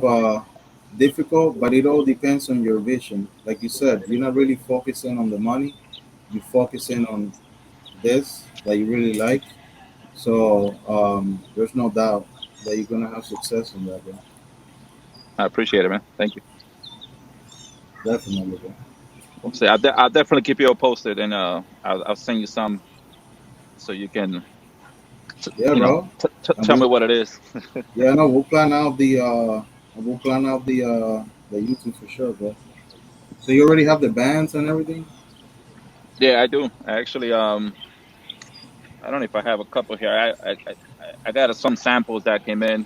difficult, but it all depends on your vision. Like you said, you're not really focusing on the money. You're focusing on this that you really like. So there's no doubt that you're gonna have success in that, bro. I appreciate it, man. Thank you. Definitely, bro. We'll see. I'll definitely keep you all posted, and I'll send you some so you can Yeah, bro. And tell me we'll, what it is. yeah, no, we'll plan out the YouTube for sure, bro. So you already have the bands and everything? Yeah, I do. I don't know if I have a couple here. I got some samples that came in.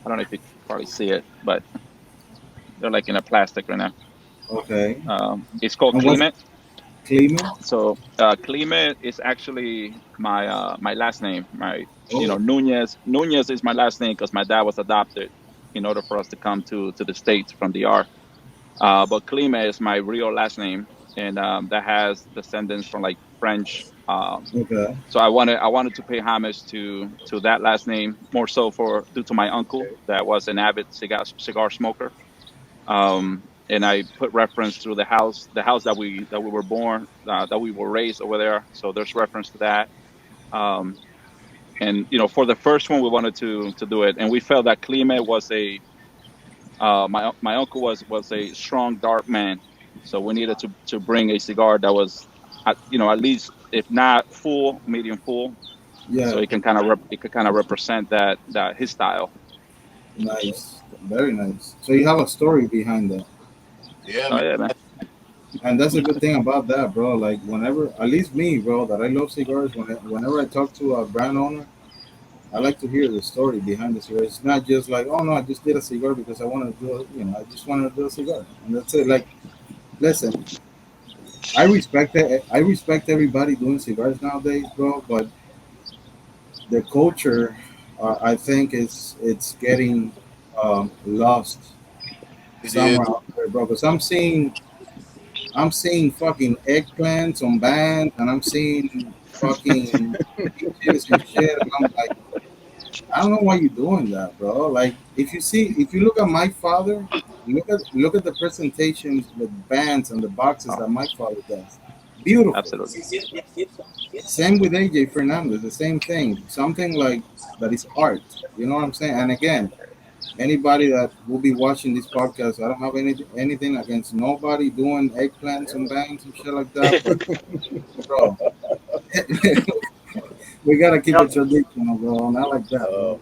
I don't know if you can probably see it, but they're like in a plastic right now. Okay. It's called And what's Clement. Cleveland? So Clement is actually my last name. Oh, Nunez is my last name because my dad was adopted in order for us to come to the States from DR. But Clement is my real last name, and that has descendants from like French. okay. So I wanted to pay homage to that last name more so for due to my uncle that was an avid cigar smoker. And I put reference through the house that we were born, that we were raised over there. So there's reference to that. Um, and for the first one, we wanted to do it, and we felt that Klima was my uncle was a strong dark man, so we needed to bring a cigar that was, at least if not full, medium full, so Yeah, it could kind of represent that his style. nice. Very nice. So you have a story behind that. Yeah, Oh man. yeah, man. And that's a good thing about that, bro. Like, whenever, at least me, bro, that I love cigars, whenever I talk to a brand owner, I like to hear the story behind the cigar. It's not just like, oh no, I just did a cigar because I wanted to do it. I just wanted to do a cigar, and that's it. Like, listen, I respect everybody doing cigars nowadays, bro. But the culture, I think it's getting lost It is. somewhere out there, bro. Because I'm seeing fucking eggplants on bands, and I'm seeing fucking peaches and shit, and I'm like, I don't know why you're doing that, bro. Like, if you look at my father, look at the presentations with bands and the boxes Oh, that my father does. Beautiful. absolutely. Same with AJ Fernandez, the same thing. Something like that is art. You know what I'm saying? And again, anybody that will be watching this podcast, I don't have anything against nobody doing eggplants and bangs and shit like that. But bro, we gotta You keep know, it traditional, bro. Not like that, bro.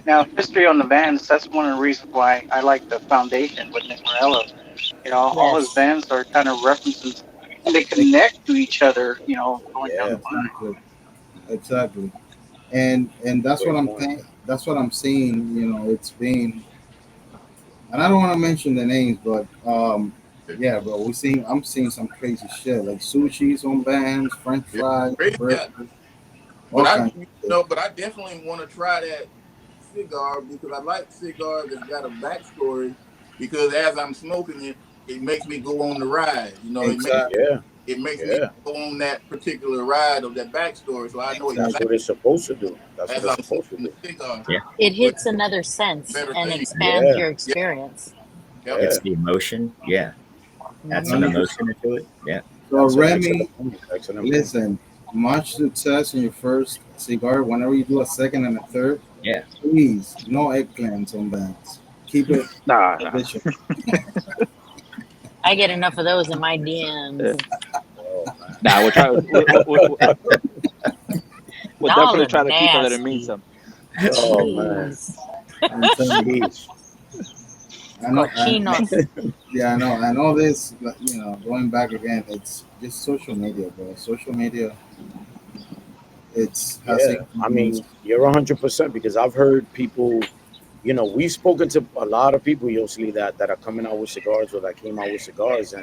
Now, history on the bands, that's one of the reasons why I like the foundation with Nick Morello. All his Yes. bands are kind of references, and they connect to each other, going down Yeah, the line. Exactly. Exactly. And that's what great I'm point. think. That's what I'm seeing. It's been, and I don't want to mention the names, but yeah, bro, I'm seeing some crazy shit like sushis on bands, French Yeah, fries, great. Yeah, burgers, but all kinds of shit. but I definitely want to try that cigar because I like cigars that's got a backstory. Because as I'm smoking it, it makes me go on the ride. Exactly. Yeah, It makes me yeah. go on that particular ride of that backstory, so I know That's Exactly. exactly what it's supposed to do. That's what as it's I'm supposed to smoking do. the cigar. Yeah, It So it's hits another sense a better and thing. expands Yeah, your Yeah, experience. yep. yeah. it's the emotion. Yeah, add some Hmm. 100%. emotion into it. Yeah, So That's an excellent Remy, point. Excellent point. listen, much success in your first cigar. Whenever you do a second and a third, yeah. please, no eggplants on bands. Keep it Nah, nah. traditional. I get enough of those in my Yeah. DMs. Oh man. Nah, we'll try. We'll Y'all definitely are try to keep it that it means nasty. something. Oh man. Jeez. I'm telling you. Jeez. I know. Cochinos. Yeah, I know. I know this. But, going back again, it's just social media, bro. Social media, it's has Yeah. I influenced. mean, you're 100% because I've heard people. We've spoken to a lot of people, Yosli, that are coming out with cigars or that came out with cigars,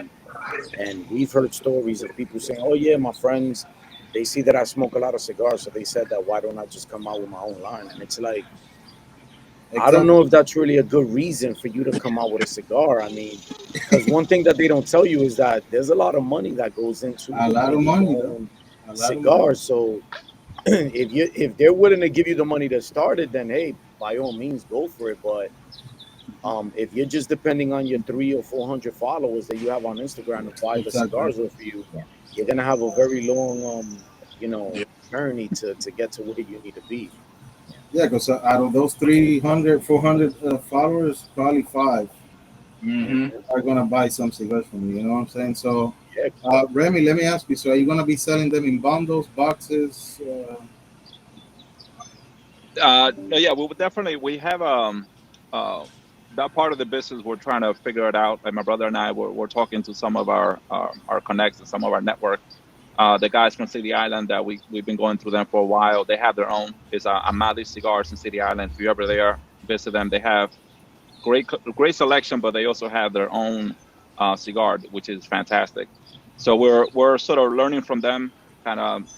and we've heard stories of people saying, "Oh yeah, my friends, they see that I smoke a lot of cigars, so they said that why don't I just come out with my own line?" And it's like, I don't Exactly. know if that's really a good reason for you to come out with a cigar. I mean, because one thing that they don't tell you is that there's a lot of money that goes into A lot of making money, your though. own A lot of money. cigars. So if they're willing to give you the money to start it, then hey, by all means, go for it. But if you're just depending on your 300 or 400 followers that you have on Instagram to buy the Exactly. cigars off you, you're gonna have a very long, you know, Yeah. journey to get to where you need to be. Yeah, because out of those 300, 400 followers, probably five Mm-hmm. Mhm. are gonna buy some cigars from you. You know what I'm saying? So, Yeah, Remy, let me ask you. So, are you gonna be selling them in bundles, boxes? Yeah, we would definitely. We have uh, that part of the business. We're trying to figure it out. Like my brother and I, we're talking to some of our connects and some of our network. The guys from City Island that we've been going through them for a while. They have their own. It's Amali Cigars in City Island. If you ever there, visit them. They have great selection, but they also have their own cigar, which is fantastic. So we're sort of learning from them, kind of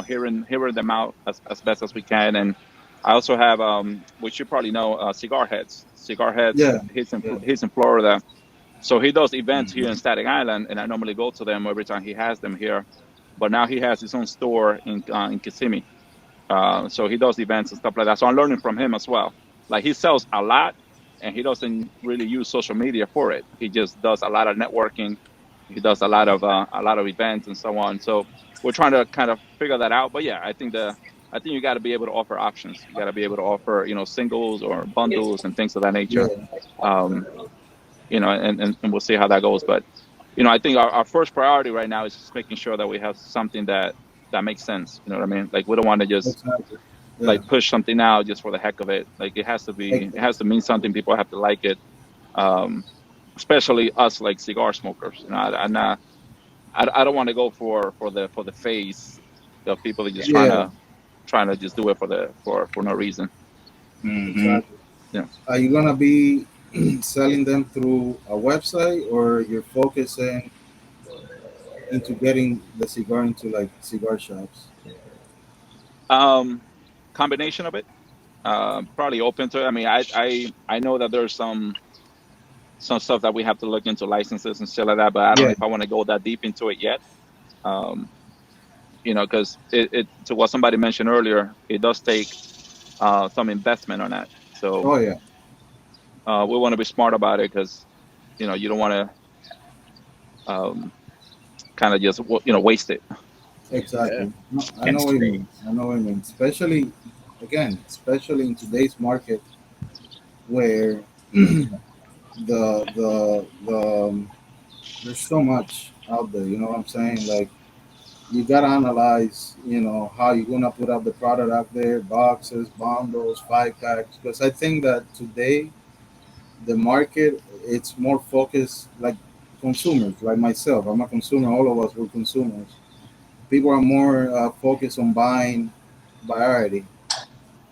hearing them out as best as we can. And I also have which you probably know, Cigar Heads. Cigar Heads. Yeah, yeah. He's in Florida, so he does events here in Mhm. Staten Island, and I normally go to them every time he has them here. But now he has his own store in Kissimmee. So he does events and stuff like that. So I'm learning from him as well. Like he sells a lot, and he doesn't really use social media for it. He just does a lot of networking. He does a lot of events and so on. So we're trying to kind of figure that out. But yeah, I think you got to be able to offer options. You got to be able to offer singles or bundles and things of that nature. Yeah, Um, and we'll see how that goes. But I think our first priority right now is just making sure that we have something that makes sense. You know what I mean? Like we don't want to just exactly. Yeah, like push something out just for the heck of it. Like it exactly. has to mean something. People have to like it. Um, Especially us like cigar smokers. I'm not. I don't want to go for the face of people that just trying Yeah, to just do it for no reason. Mm-hmm. exactly. Yeah. Are you gonna be selling them through a website, or you're focusing into getting the cigar into like cigar shops? Um, Combination of it. Probably open to it. I mean, I know that there's some stuff that we have to look into licenses and shit like that, but I don't know Yeah, if I want to go that deep into it yet. Um, because it to what somebody mentioned earlier, it does take some investment on that. So oh yeah, we want to be smart about it because you don't want to kind of just waste it. yeah, exactly. No, I And know what you stay. mean. I know what you mean. Especially, again, especially in today's market where the there's so much out there. You know what I'm saying? Like you gotta analyze, how you're gonna put out the product out there, boxes, bundles, 5 packs. Because I think that today the market, it's more focused like consumers, like myself. I'm a consumer. All of us were consumers. People are more focused on buying variety.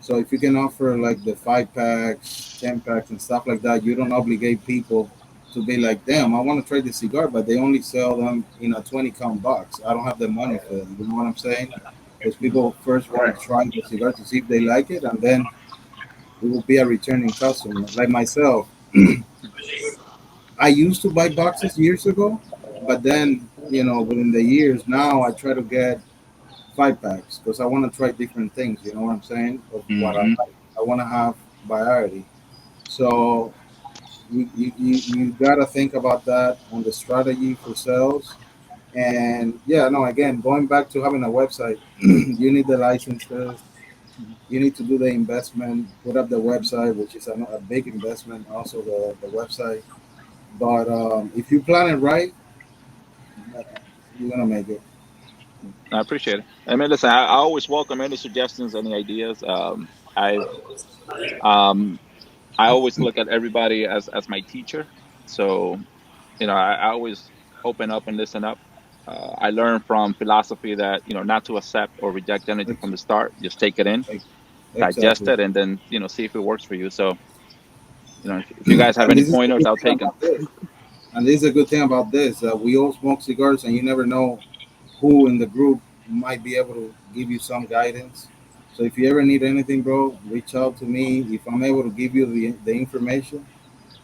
So if you can offer like the 5 packs, 10 packs, and stuff like that, you don't obligate people to be like, damn, I want to try the cigar, but they only sell them in a 20 count box. I don't have the money for them. You know what I'm saying? Because Mhm. people first want to try the cigar to see if they like it, and then it will be a returning customer. Like myself, I used to buy boxes years ago, but then, within the years now, I try to get 5 packs because I want to try different things. You know what I'm saying? Of what I Mhm. like. I want to have variety. So you gotta think about that on the strategy for sales. And yeah, no, again, going back to having a website, you need the licenses. Mhm. You need to do the investment, put up the website, which is a big investment, also the website. But if you plan it right, you're gonna make it. I appreciate it. I mean, listen, I always welcome any suggestions, any ideas. Um, I always look at everybody as my teacher. So, I always open up and listen up. I learned from philosophy that, not to accept or reject anything from Ex- the start. Just take it in, digest Exactly. it, and then, see if it works for you. So, if you guys have And any this is the pointers, good I'll thing take them. about this. And this is a good thing about this. We all smoke cigars, and you never know who in the group might be able to give you some guidance. So if you ever need anything, bro, reach out to me. If I'm able to give you the information,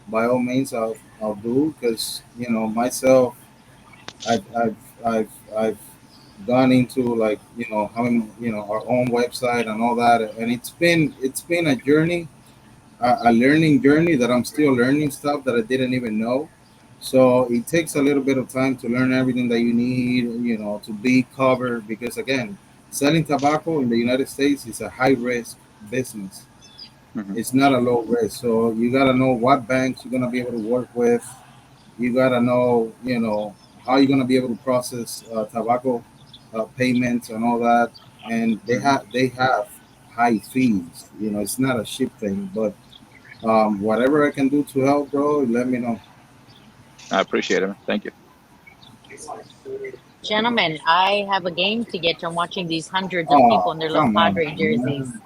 by all means, I'll do. Because myself, I've gone into like having our own website and all that, and it's been a journey, a learning journey that I'm still learning stuff that I didn't even know. So it takes a little bit of time to learn everything that you need, to be covered. Because again, selling tobacco in the United States is a high risk business. Hmm. It's not a low risk. So you gotta know what banks you're gonna be able to work with. You gotta know, how you're gonna be able to process tobacco payments and all that. And they Hmm. have high fees. It's not a cheap thing, but whatever I can do to help, bro, let me know. I appreciate it, man. Thank you. Gentlemen, I have a game to get to. I'm watching these hundreds of people Oh, in their little come on, Padre jerseys. man.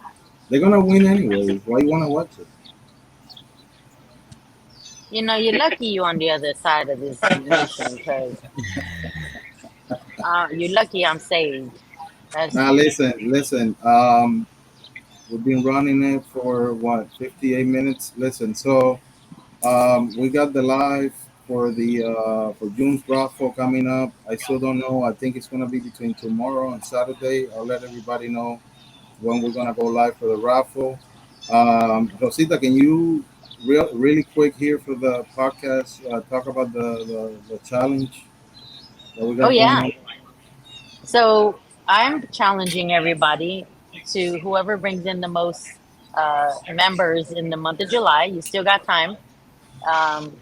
They're gonna win anyways. Why you wanna watch it? You're lucky you on the other side of this nation because you're lucky I'm saved. That's Now listen. We've been running it for what 58 minutes. Listen, so we got the live for June's raffle coming up. I still don't know. I think it's gonna be between tomorrow and Saturday. I'll let everybody know when we're gonna go live for the raffle. Rosita, can you really quick here for the podcast talk about the challenge that we oh got going yeah. on? So I'm challenging everybody to whoever brings in the most members in the month of July. You still got time. Um,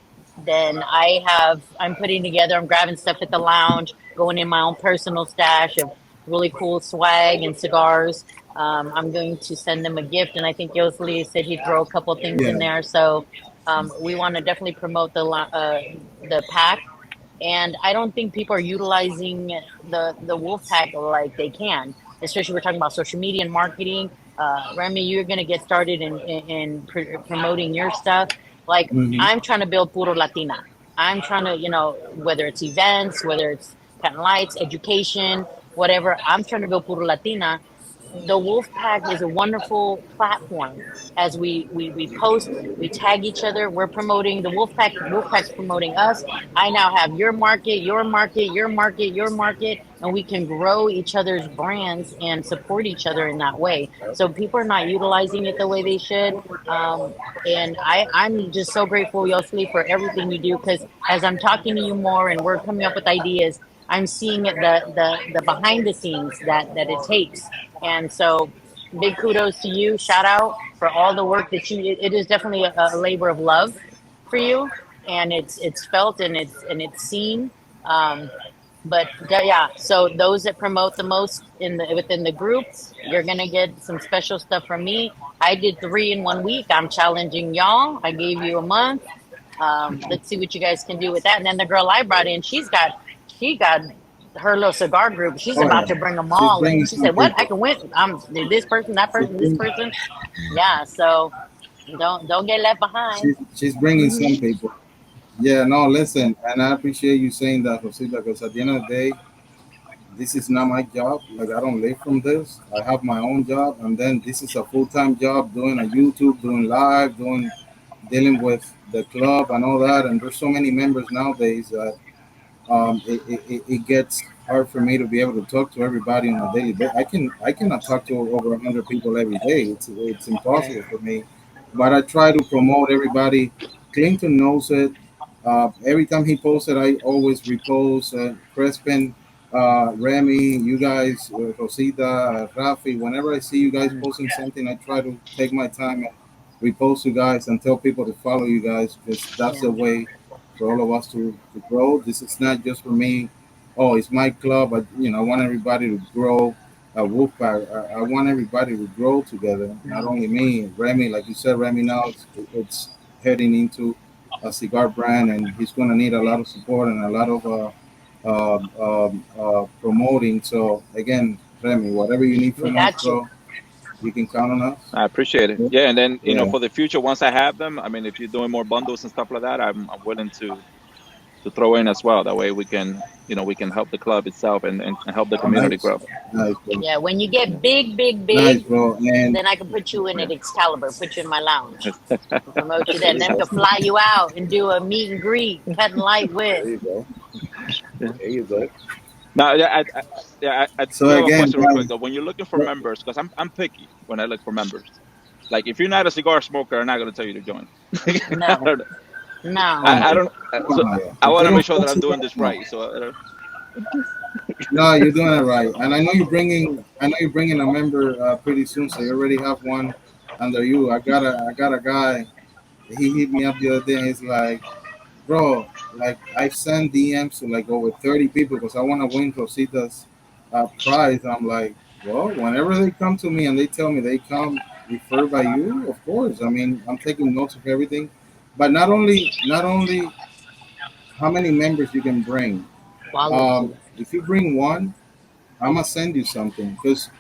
then I'm putting together, I'm grabbing stuff at the lounge, going in my own personal stash of really cool swag and cigars. I'm going to send them a gift, and I think Yosley said he'd throw a couple things in Yeah. there. So we want to definitely promote the pack, and I don't think people are utilizing the wolf pack like they can. Especially we're talking about social media and marketing. Remy, you're gonna get started in promoting your stuff. Like Hmm. I'm trying to build Puro Latina. I'm trying to, whether it's events, whether it's patent lights, education, whatever. I'm trying to build Puro Latina. The Wolfpack is a wonderful platform. As we post, we tag each other. We're promoting the Wolfpack. Wolfpack's promoting us. I now have your market, your market, your market, your market, and we can grow each other's brands and support each other in that way. So people are not utilizing it the way they should. And I'm just so grateful, Yosli, for everything you do. Because as I'm talking to you more and we're coming up with ideas, I'm seeing it, the behind the scenes that it takes. And so, big kudos to you. Shout out for all the work that it is definitely a labor of love for you, and it's felt and it's seen. Um, But yeah, so those that promote the most in the within the groups, you're gonna get some special stuff from me. I did 3 in 1 week. I'm challenging y'all. I gave you a month. Let's see what you guys can do with that. And then the girl I brought in, she got her little cigar group. She's Oh about yeah, to bring them she's all in. bringing She some said, "What? I people. can win. I'm this person, that She's person, this bringing, person." Yeah. So don't get left behind. she's bringing some Hmm. people. Yeah, no, listen, and I appreciate you saying that, Jose, because at the end of the day, this is not my job. Like I don't live from this. I have my own job, and then this is a full time job doing a YouTube, doing live, doing dealing with the club and all that. And there's so many members nowadays that it gets hard for me to be able to talk to everybody on a daily basis. I cannot talk to over 100 people every day. It's Okay. impossible for me. But I try to promote everybody. Clinton knows it. Every time he posts it, I always repost. Crespin, Remy, you guys, Rosita, Rafi. Whenever I see you guys posting something, I try to take my time and repost you guys and tell people to follow you guys because that's Yeah. the way for all of us to grow. This is not just for me. Oh, it's my club. I want everybody to grow. A Wolfpack. I want everybody to grow together. Not Yeah. only me, Remy. Like you said, Remy now it's heading into a cigar brand, and he's going to need a lot of support and a lot of promoting. So again, Remy, whatever you need We from us, got you. bro, you can count on us. I appreciate it. Yeah. Yeah, and then Yeah. for the future, once I have them, I mean, if you're doing more bundles and stuff like that, I'm willing to throw in as well. That way we can help the club itself and help the Oh, community nice, grow. nice, bro. Yeah. When you Yeah. get big, big, Nice, big, bro. And then I can put you in Yeah. at Excalibur, put you in my lounge, and promote you there. And there then you we go. can fly you out and do a meet and greet, cut and light There with. you go. Yeah. There you go. Now, I So do have a again, question real quick guys, though. When you're looking for look, members, because I'm picky when I look for members. Like if you're not a cigar smoker, I'm not going to tell you to join. I No, don't know. no. oh I no, don't. oh So no, yeah. I If want you to make don't sure that post I'm it, doing this no, right. So no, you're doing it right. And I know you're bringing, a member pretty soon, so you already have one under you. I got a guy. He hit me up the other day. And he's like, bro, like I send DMs to like over 30 people because I want to win Rosita's prize. I'm like, well, whenever they come to me and they tell me they come referred by you, of course. I mean, I'm taking notes of everything. But not only how many members you can bring. Quality. If you bring one, I'm gonna send you something because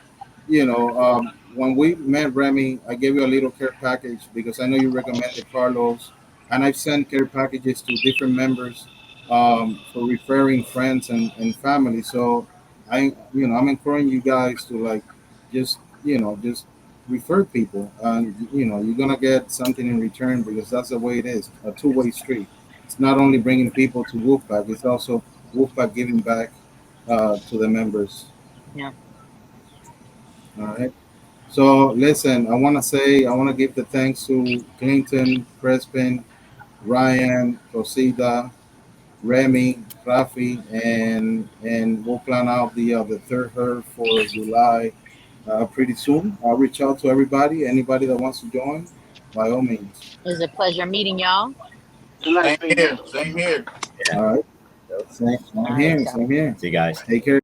when we met Remy, I gave you a little care package because I know you recommended Carlos, and I've sent care packages to different members for referring friends and family. So I'm encouraging you guys to like just refer people, and you're gonna get something in return because that's the way it is, a two-way street. It's not only bringing people to Wolfpack, it's also Wolfpack giving back to the members. Yeah. All right. So listen, I want to give the thanks to Clinton, Crespin, Ryan, Rosita, Remy, Rafi, and we'll plan out the third herd for July pretty soon. I'll reach out to everybody. Anybody that wants to join, by all means. It was a pleasure meeting y'all. It's a nice Same meeting you. here. Same here. All right. So, Same All right, here. y'all. Same here. see you guys. Take care.